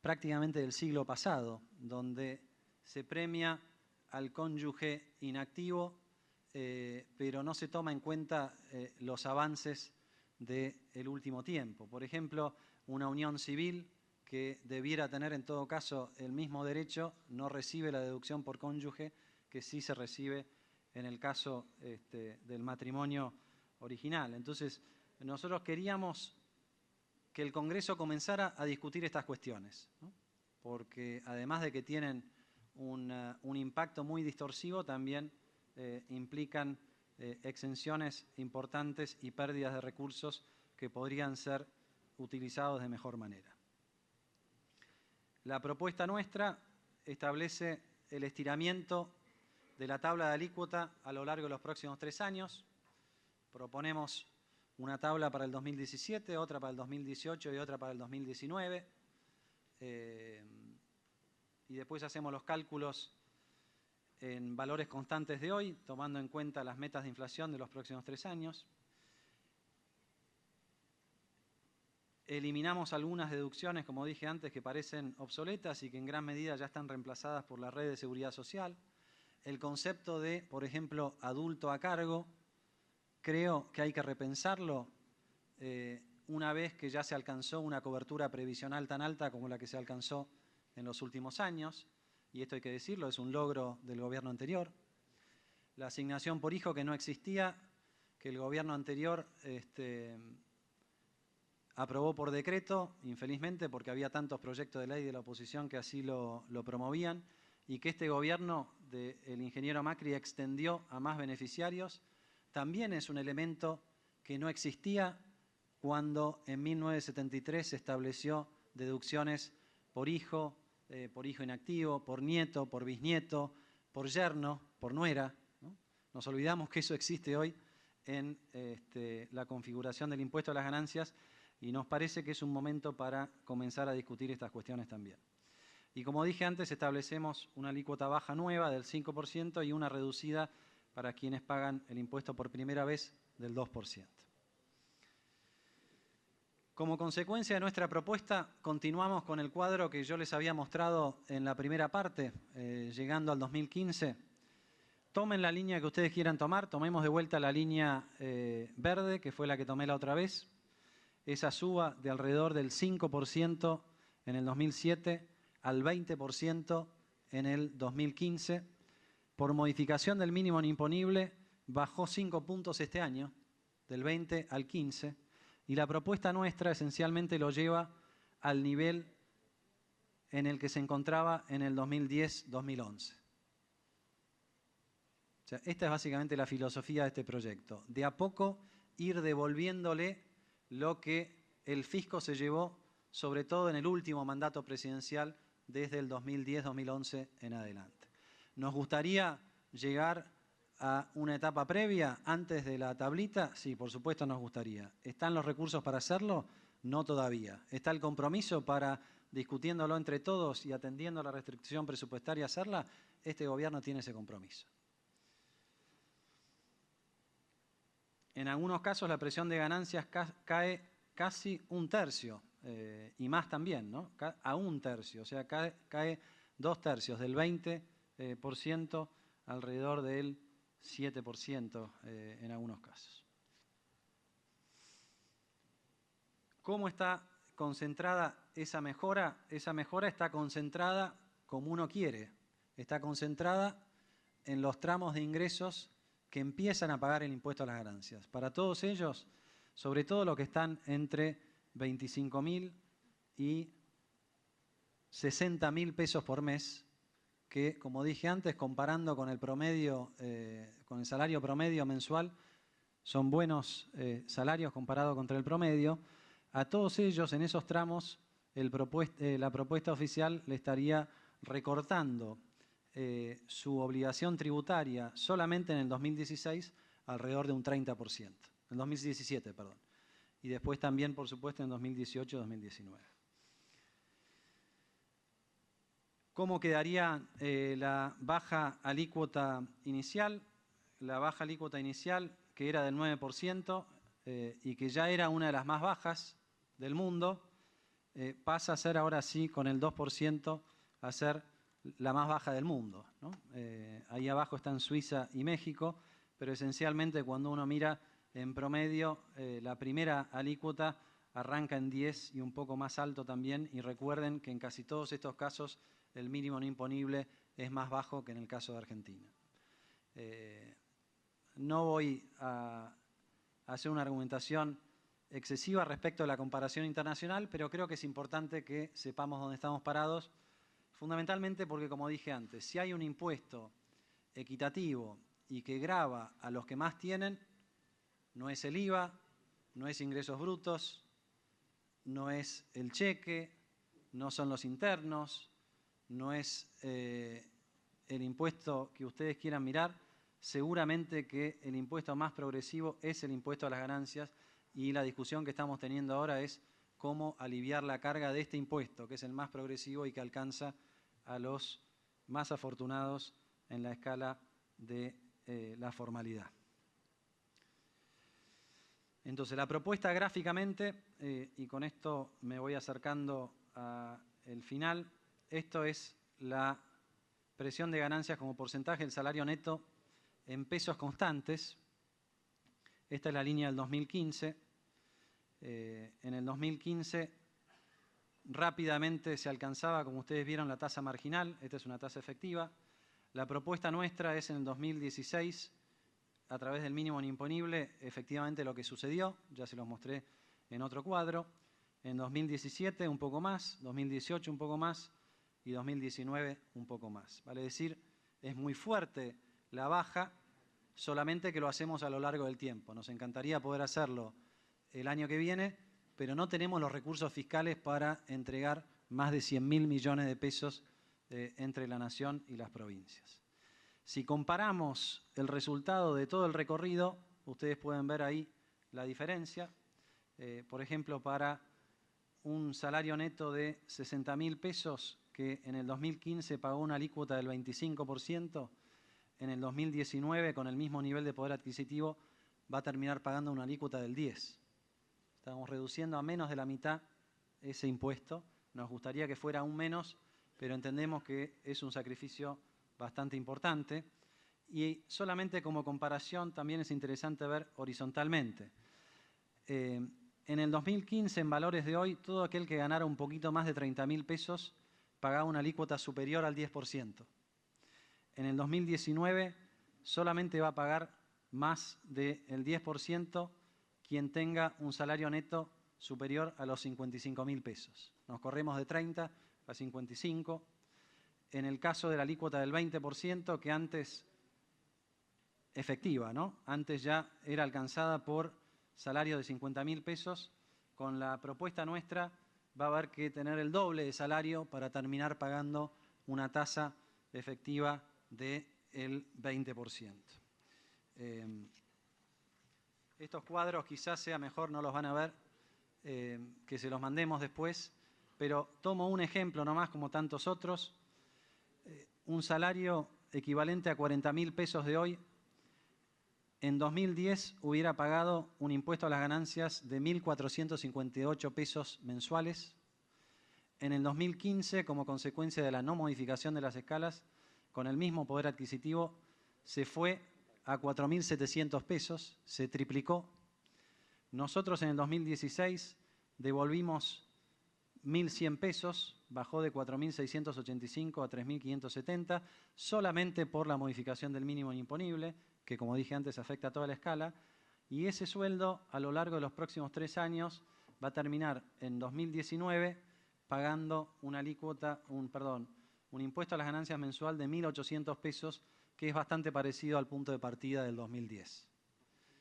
prácticamente del siglo pasado, donde se premia al cónyuge inactivo, pero no se toma en cuenta los avances del último tiempo. Por ejemplo, una unión civil que debiera tener en todo caso el mismo derecho no recibe la deducción por cónyuge que sí se recibe en el caso del matrimonio original. Entonces, nosotros queríamos que el Congreso comenzara a discutir estas cuestiones, ¿no? Porque además de que tienen un impacto muy distorsivo, también implican exenciones importantes y pérdidas de recursos que podrían ser utilizados de mejor manera. La propuesta nuestra establece el estiramiento de la tabla de alícuota a lo largo de los próximos 3 años. Proponemos una tabla para el 2017, otra para el 2018 y otra para el 2019. Y después hacemos los cálculos en valores constantes de hoy, tomando en cuenta las metas de inflación de los próximos 3 años. Eliminamos algunas deducciones, como dije antes, que parecen obsoletas y que en gran medida ya están reemplazadas por la red de seguridad social. El concepto de, por ejemplo, adulto a cargo, creo que hay que repensarlo una vez que ya se alcanzó una cobertura previsional tan alta como la que se alcanzó en los últimos años, y esto hay que decirlo, es un logro del gobierno anterior. La asignación por hijo, que no existía, que el gobierno anterior aprobó por decreto, infelizmente, porque había tantos proyectos de ley de la oposición que así lo promovían, y que este gobierno del ingeniero Macri extendió a más beneficiarios, también es un elemento que no existía cuando en 1973 se estableció deducciones por hijo inactivo, por nieto, por bisnieto, por yerno, por nuera, ¿no? Nos olvidamos que eso existe hoy en la configuración del impuesto a las ganancias, y nos parece que es un momento para comenzar a discutir estas cuestiones también. Y como dije antes, establecemos una alícuota baja nueva del 5% y una reducida para quienes pagan el impuesto por primera vez del 2%. Como consecuencia de nuestra propuesta, continuamos con el cuadro que yo les había mostrado en la primera parte, llegando al 2015. Tomen la línea que ustedes quieran tomar, tomemos de vuelta la línea verde, que fue la que tomé la otra vez. Esa suba de alrededor del 5% en el 2007 al 20% en el 2015. Por modificación del mínimo imponible, bajó 5 puntos este año, del 20 al 15, y la propuesta nuestra esencialmente lo lleva al nivel en el que se encontraba en el 2010-2011. O sea, esta es básicamente la filosofía de este proyecto. De a poco ir devolviéndole lo que el fisco se llevó, sobre todo en el último mandato presidencial, desde el 2010-2011 en adelante. ¿Nos gustaría llegar a una etapa previa antes de la tablita? Sí, por supuesto nos gustaría. ¿Están los recursos para hacerlo? No todavía. ¿Está el compromiso para, discutiéndolo entre todos y atendiendo a la restricción presupuestaria, hacerla? Este gobierno tiene ese compromiso. En algunos casos la presión de ganancias cae casi 1/3, y más también, ¿no? A 1/3, o sea, cae 2/3, del 20% alrededor del 7% en algunos casos. ¿Cómo está concentrada esa mejora? Esa mejora está concentrada como uno quiere, está concentrada en los tramos de ingresos que empiezan a pagar el impuesto a las ganancias. Para todos ellos, sobre todo los que están entre 25.000 y 60.000 pesos por mes, que, como dije antes, comparando con el promedio, con el salario promedio mensual, son buenos salarios comparados contra el promedio. A todos ellos, en esos tramos, la propuesta oficial le estaría recortando su obligación tributaria solamente en el 2016 alrededor de un 30%, en el 2017, perdón. Y después también, por supuesto, en 2018 y 2019. ¿Cómo quedaría la baja alícuota inicial? La baja alícuota inicial, que era del 9% y que ya era una de las más bajas del mundo, pasa a ser ahora sí, con el 2%, a ser la más baja del mundo, ¿no? Ahí abajo están Suiza y México, pero esencialmente cuando uno mira en promedio, la primera alícuota arranca en 10 y un poco más alto también, y recuerden que en casi todos estos casos el mínimo no imponible es más bajo que en el caso de Argentina. No voy a hacer una argumentación excesiva respecto a la comparación internacional, pero creo que es importante que sepamos dónde estamos parados, fundamentalmente porque, como dije antes, si hay un impuesto equitativo y que grava a los que más tienen, no es el IVA, no es ingresos brutos, no es el cheque, no son los internos, no es el impuesto que ustedes quieran mirar. Seguramente que el impuesto más progresivo es el impuesto a las ganancias, y la discusión que estamos teniendo ahora es cómo aliviar la carga de este impuesto, que es el más progresivo y que alcanza a los más afortunados en la escala de la formalidad. Entonces, la propuesta gráficamente, y con esto me voy acercando al final, esto es la presión de ganancias como porcentaje del salario neto en pesos constantes. Esta es la línea del 2015. En el 2015 rápidamente se alcanzaba, como ustedes vieron, la tasa marginal. Esta es una tasa efectiva. La propuesta nuestra es en el 2016, a través del mínimo imponible, efectivamente lo que sucedió, ya se los mostré en otro cuadro. En 2017 un poco más, 2018 un poco más y 2019 un poco más. Vale decir, es muy fuerte la baja, solamente que lo hacemos a lo largo del tiempo. Nos encantaría poder hacerlo el año que viene, pero no tenemos los recursos fiscales para entregar más de 100.000 millones de pesos entre la nación y las provincias. Si comparamos el resultado de todo el recorrido, ustedes pueden ver ahí la diferencia. Por ejemplo, para un salario neto de 60.000 pesos, que en el 2015 pagó una alícuota del 25%, en el 2019, con el mismo nivel de poder adquisitivo, va a terminar pagando una alícuota del 10%. Estamos reduciendo a menos de la mitad ese impuesto. Nos gustaría que fuera aún menos, pero entendemos que es un sacrificio bastante importante. Y solamente como comparación también es interesante ver horizontalmente. En el 2015, en valores de hoy, todo aquel que ganara un poquito más de 30.000 pesos pagaba una alícuota superior al 10%. En el 2019 solamente va a pagar más del 10% quien tenga un salario neto superior a los 55.000 pesos. Nos corremos de 30 a 55. En el caso de la alícuota del 20%, que antes efectiva, ¿no? Antes ya era alcanzada por salario de 50.000 pesos, con la propuesta nuestra va a haber que tener el doble de salario para terminar pagando una tasa efectiva del 20%. Estos cuadros quizás sea mejor, no los van a ver, que se los mandemos después, pero tomo un ejemplo nomás como tantos otros. Un salario equivalente a 40.000 pesos de hoy, en 2010 hubiera pagado un impuesto a las ganancias de 1.458 pesos mensuales. En el 2015, como consecuencia de la no modificación de las escalas, con el mismo poder adquisitivo, se fue a 4.700 pesos, se triplicó. Nosotros en el 2016 devolvimos 1.100 pesos, bajó de 4.685 a 3.570, solamente por la modificación del mínimo imponible, que como dije antes afecta a toda la escala, y ese sueldo a lo largo de los próximos 3 años va a terminar en 2019 pagando una alícuota, un impuesto a las ganancias mensual de 1.800 pesos, que es bastante parecido al punto de partida del 2010.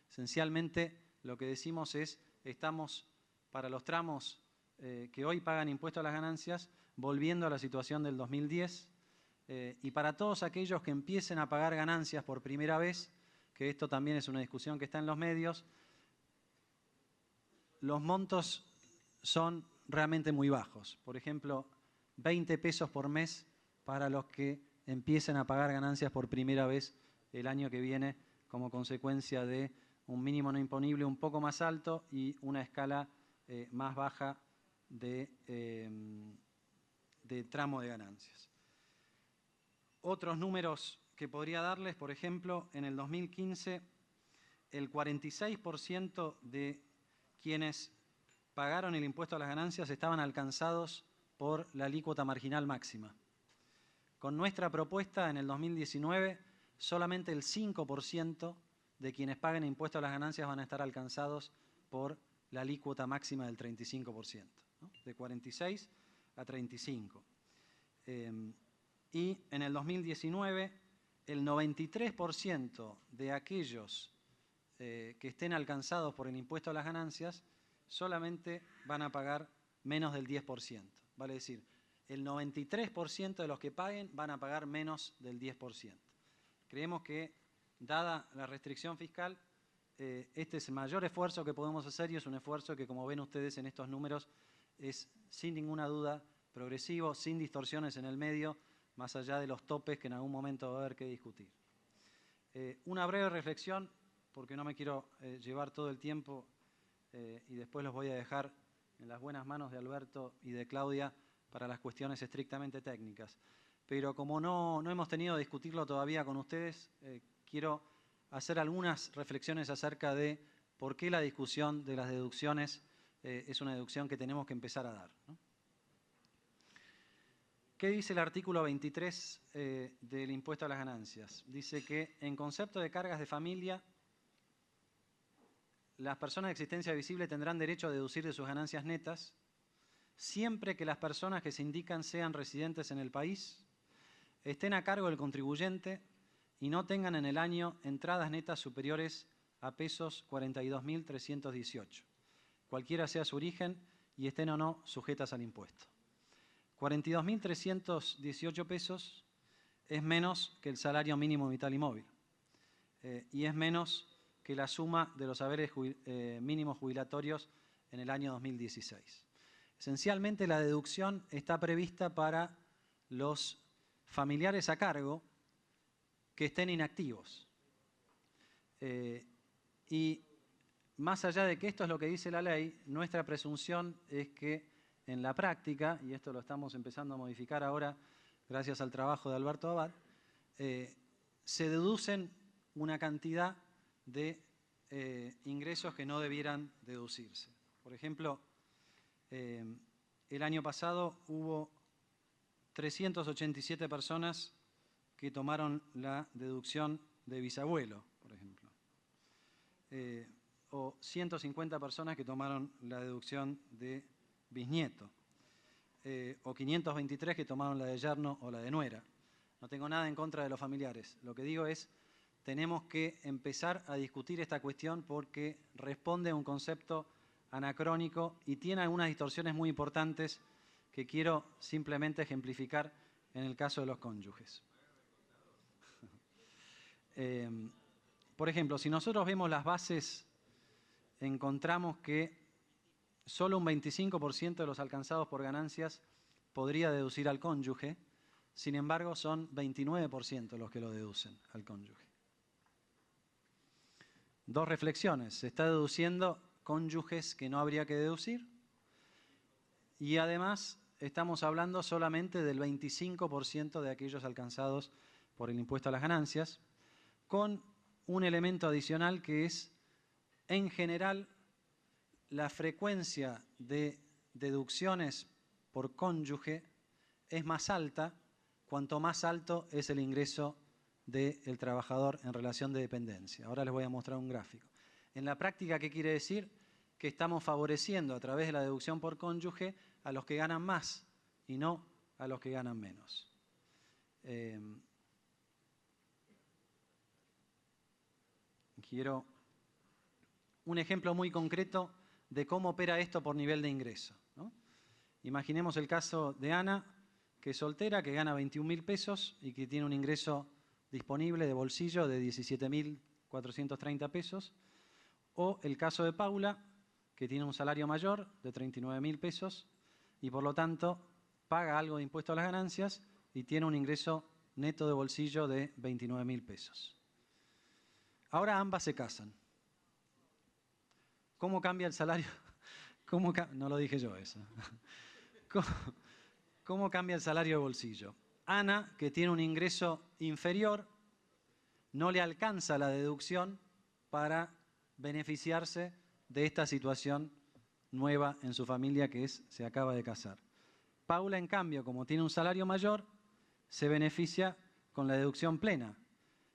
Esencialmente, lo que decimos es, estamos para los tramos que hoy pagan impuesto a las ganancias, volviendo a la situación del 2010, y para todos aquellos que empiecen a pagar ganancias por primera vez, que esto también es una discusión que está en los medios, los montos son realmente muy bajos. Por ejemplo, 20 pesos por mes para los que empiecen a pagar ganancias por primera vez el año que viene, como consecuencia de un mínimo no imponible un poco más alto y una escala más baja de tramo de ganancias. Otros números que podría darles, por ejemplo, en el 2015, el 46% de quienes pagaron el impuesto a las ganancias estaban alcanzados por la alícuota marginal máxima. Con nuestra propuesta, en el 2019, solamente el 5% de quienes paguen impuesto a las ganancias van a estar alcanzados por la alícuota máxima del 35%, ¿no? De 46 a 35. Y en el 2019, el 93% de aquellos que estén alcanzados por el impuesto a las ganancias solamente van a pagar menos del 10%. Vale decir, el 93% de los que paguen van a pagar menos del 10%. Creemos que, dada la restricción fiscal, este es el mayor esfuerzo que podemos hacer y es un esfuerzo que, como ven ustedes en estos números, es sin ninguna duda progresivo, sin distorsiones en el medio, más allá de los topes que en algún momento va a haber que discutir. Una breve reflexión, porque no me quiero llevar todo el tiempo y después los voy a dejar en las buenas manos de Alberto y de Claudia para las cuestiones estrictamente técnicas. Pero como no hemos tenido que discutirlo todavía con ustedes, quiero hacer algunas reflexiones acerca de por qué la discusión de las deducciones es una deducción que tenemos que empezar a dar, ¿no? ¿Qué dice el artículo 23 del impuesto a las ganancias? Dice que en concepto de cargas de familia, las personas de existencia visible tendrán derecho a deducir de sus ganancias netas siempre que las personas que se indican sean residentes en el país, estén a cargo del contribuyente y no tengan en el año entradas netas superiores a pesos 42.318, cualquiera sea su origen y estén o no sujetas al impuesto. 42.318 pesos es menos que el salario mínimo vital y móvil y es menos que la suma de los haberes mínimos jubilatorios en el año 2016. Esencialmente, la deducción está prevista para los familiares a cargo que estén inactivos. Y más allá de que esto es lo que dice la ley, nuestra presunción es que en la práctica, y esto lo estamos empezando a modificar ahora gracias al trabajo de Alberto Abad, se deducen una cantidad de ingresos que no debieran deducirse. Por ejemplo, el año pasado hubo 387 personas que tomaron la deducción de bisabuelo, por ejemplo. O 150 personas que tomaron la deducción de bisnieto. O 523 que tomaron la de yerno o la de nuera. No tengo nada en contra de los familiares. Lo que digo es, tenemos que empezar a discutir esta cuestión porque responde a un concepto anacrónico y tiene algunas distorsiones muy importantes que quiero simplemente ejemplificar en el caso de los cónyuges. Por ejemplo, si nosotros vemos las bases, encontramos que solo un 25% de los alcanzados por ganancias podría deducir al cónyuge, sin embargo son 29% los que lo deducen al cónyuge. Dos reflexiones, se está deduciendo cónyuges que no habría que deducir y además estamos hablando solamente del 25% de aquellos alcanzados por el impuesto a las ganancias, con un elemento adicional que es, en general, la frecuencia de deducciones por cónyuge es más alta cuanto más alto es el ingreso del trabajador en relación de dependencia. Ahora les voy a mostrar un gráfico. En la práctica, ¿qué quiere decir? que estamos favoreciendo a través de la deducción por cónyuge a los que ganan más y no a los que ganan menos. Quiero un ejemplo muy concreto de cómo opera esto por nivel de ingreso, ¿no? Imaginemos el caso de Ana, que es soltera, que gana 21.000 pesos y que tiene un ingreso disponible de bolsillo de 17.430 pesos. O el caso de Paula, que tiene un salario mayor de 39.000 pesos y por lo tanto paga algo de impuesto a las ganancias y tiene un ingreso neto de bolsillo de 29.000 pesos. Ahora ambas se casan. ¿Cómo cambia el salario? No lo dije yo eso. ¿Cómo cambia el salario de bolsillo? Ana, que tiene un ingreso inferior, no le alcanza la deducción para beneficiarse de esta situación nueva en su familia que se acaba de casar. Paula, en cambio, como tiene un salario mayor, se beneficia con la deducción plena.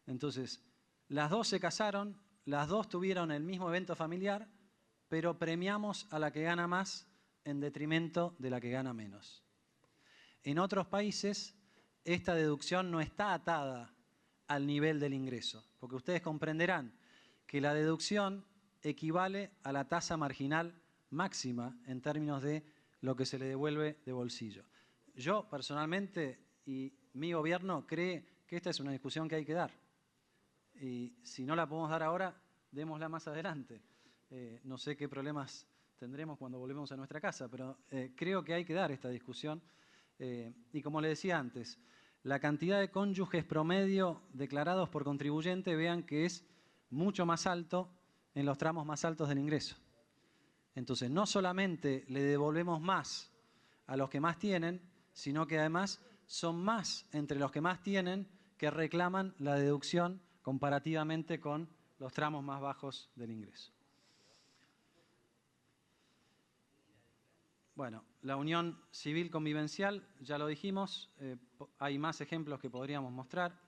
Entonces, las dos se casaron, las dos tuvieron el mismo evento familiar, pero premiamos a la que gana más en detrimento de la que gana menos. En otros países, esta deducción no está atada al nivel del ingreso, porque ustedes comprenderán que la deducción equivale a la tasa marginal máxima en términos de lo que se le devuelve de bolsillo. Yo, personalmente, y mi gobierno cree que esta es una discusión que hay que dar. Y si no la podemos dar ahora, démosla más adelante. No sé qué problemas tendremos cuando volvemos a nuestra casa, pero creo que hay que dar esta discusión. Y como le decía antes, la cantidad de cónyuges promedio declarados por contribuyente, vean que es mucho más alto en los tramos más altos del ingreso. Entonces, no solamente le devolvemos más a los que más tienen, sino que además son más entre los que más tienen que reclaman la deducción comparativamente con los tramos más bajos del ingreso. Bueno, la unión civil convivencial, ya lo dijimos, hay más ejemplos que podríamos mostrar.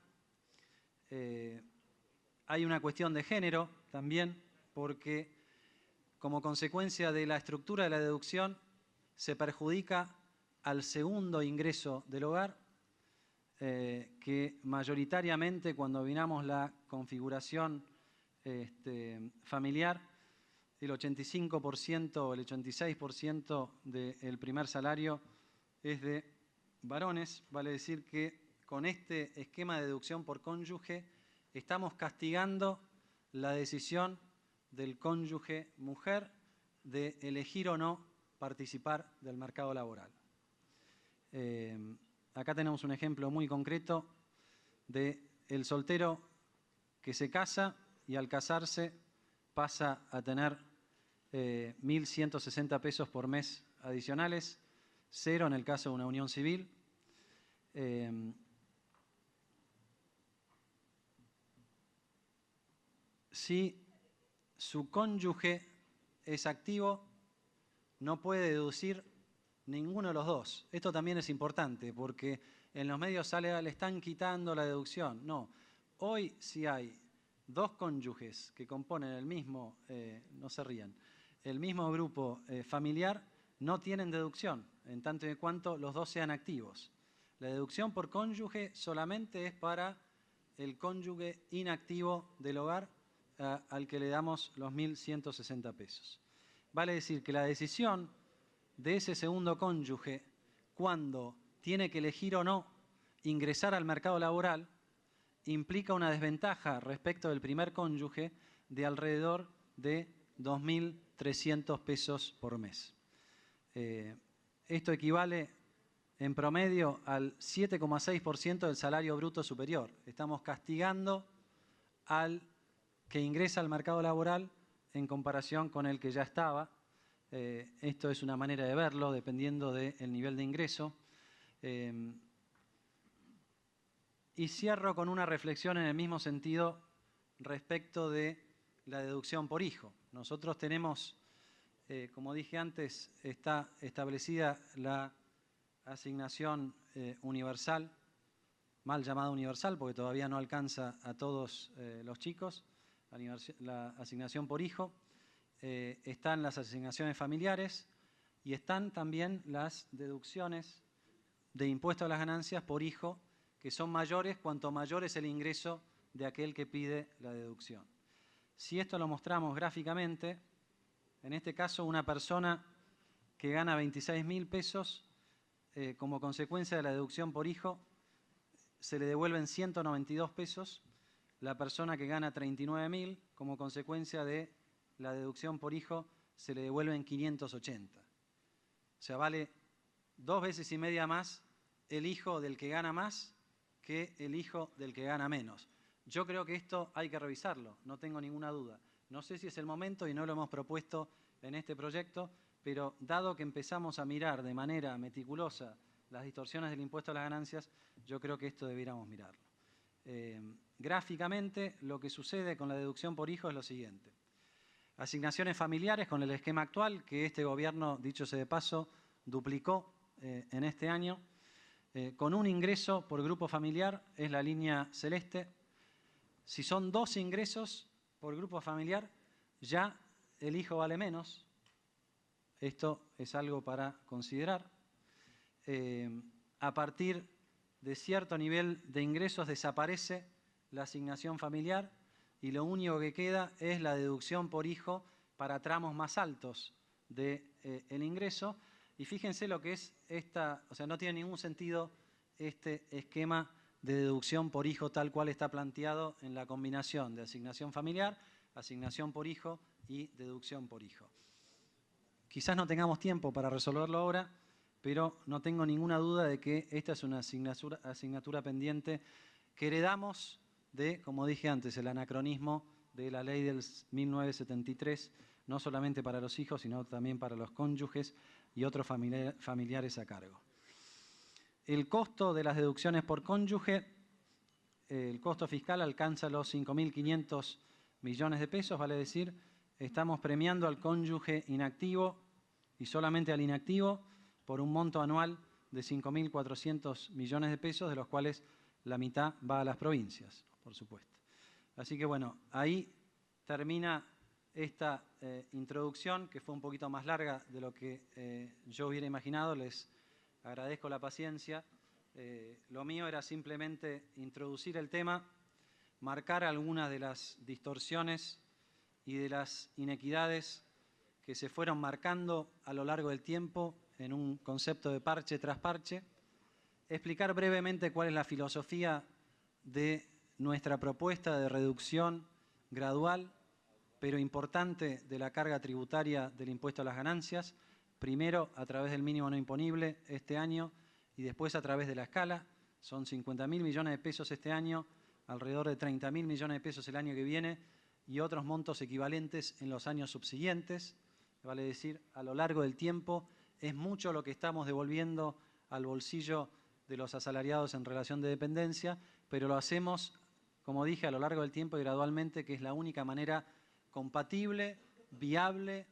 Hay una cuestión de género también, porque como consecuencia de la estructura de la deducción se perjudica al segundo ingreso del hogar, que mayoritariamente cuando miramos la configuración familiar, el 85% o el 86% del primer salario es de varones. Vale decir que con este esquema de deducción por cónyuge estamos castigando la decisión del cónyuge mujer de elegir o no participar del mercado laboral. Acá tenemos un ejemplo muy concreto del soltero que se casa y al casarse pasa a tener 1.160 pesos por mes adicionales, 0 en el caso de una unión civil. Si su cónyuge es activo, no puede deducir ninguno de los dos. Esto también es importante porque en los medios le están quitando la deducción. No, hoy si hay dos cónyuges que componen el mismo, no se rían, el mismo grupo familiar, no tienen deducción, en tanto y en cuanto los dos sean activos. La deducción por cónyuge solamente es para el cónyuge inactivo del hogar al que le damos los 1.160 pesos. Vale decir que la decisión de ese segundo cónyuge, cuando tiene que elegir o no ingresar al mercado laboral, implica una desventaja respecto del primer cónyuge de alrededor de 2.300 pesos por mes. Esto equivale en promedio al 7,6% del salario bruto superior. Estamos castigando al que ingresa al mercado laboral en comparación con el que ya estaba. Esto es una manera de verlo, dependiendo del nivel de ingreso. Y cierro con una reflexión en el mismo sentido respecto de la deducción por hijo. Nosotros tenemos, como dije antes, está establecida la asignación universal, mal llamada universal porque todavía no alcanza a todos los chicos, la asignación por hijo, están las asignaciones familiares y están también las deducciones de impuesto a las ganancias por hijo, que son mayores cuanto mayor es el ingreso de aquel que pide la deducción. Si esto lo mostramos gráficamente, en este caso una persona que gana 26.000 pesos, como consecuencia de la deducción por hijo, se le devuelven 192 pesos. La persona que gana 39.000, como consecuencia de la deducción por hijo, se le devuelven 580. O sea, vale 2,5 veces más el hijo del que gana más que el hijo del que gana menos. Yo creo que esto hay que revisarlo, no tengo ninguna duda. No sé si es el momento y no lo hemos propuesto en este proyecto, pero dado que empezamos a mirar de manera meticulosa las distorsiones del impuesto a las ganancias, yo creo que esto debiéramos mirarlo. Gráficamente, lo que sucede con la deducción por hijo es lo siguiente. Asignaciones familiares con el esquema actual, que este gobierno, dicho sea de paso, duplicó en este año, con un ingreso por grupo familiar, es la línea celeste. Si son 2 ingresos por grupo familiar, ya el hijo vale menos. Esto es algo para considerar. A partir de cierto nivel de ingresos desaparece la asignación familiar y lo único que queda es la deducción por hijo para tramos más altos del ingreso. Y fíjense lo que es esta, o sea, no tiene ningún sentido este esquema de deducción por hijo tal cual está planteado en la combinación de asignación familiar, asignación por hijo y deducción por hijo. Quizás no tengamos tiempo para resolverlo ahora, pero no tengo ninguna duda de que esta es una asignatura pendiente que heredamos de, como dije antes, el anacronismo de la ley del 1973, no solamente para los hijos, sino también para los cónyuges y otros familiares a cargo. El costo de las deducciones por cónyuge, el costo fiscal alcanza los 5.500 millones de pesos, vale decir, estamos premiando al cónyuge inactivo y solamente al inactivo por un monto anual de 5.400 millones de pesos, de los cuales la mitad va a las provincias, por supuesto. Así que bueno, ahí termina esta introducción, que fue un poquito más larga de lo que yo hubiera imaginado. Les agradezco la paciencia. Lo mío era simplemente introducir el tema, marcar algunas de las distorsiones y de las inequidades que se fueron marcando a lo largo del tiempo en un concepto de parche tras parche, explicar brevemente cuál es la filosofía de nuestra propuesta de reducción gradual, pero importante, de la carga tributaria del impuesto a las ganancias, primero a través del mínimo no imponible este año y después a través de la escala. Son 50.000 millones de pesos este año, alrededor de 30.000 millones de pesos el año que viene y otros montos equivalentes en los años subsiguientes. Vale decir, a lo largo del tiempo es mucho lo que estamos devolviendo al bolsillo de los asalariados en relación de dependencia, pero lo hacemos, como dije, a lo largo del tiempo y gradualmente, que es la única manera compatible, viable,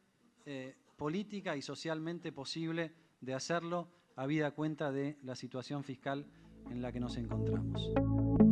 política y socialmente posible de hacerlo, habida cuenta de la situación fiscal en la que nos encontramos.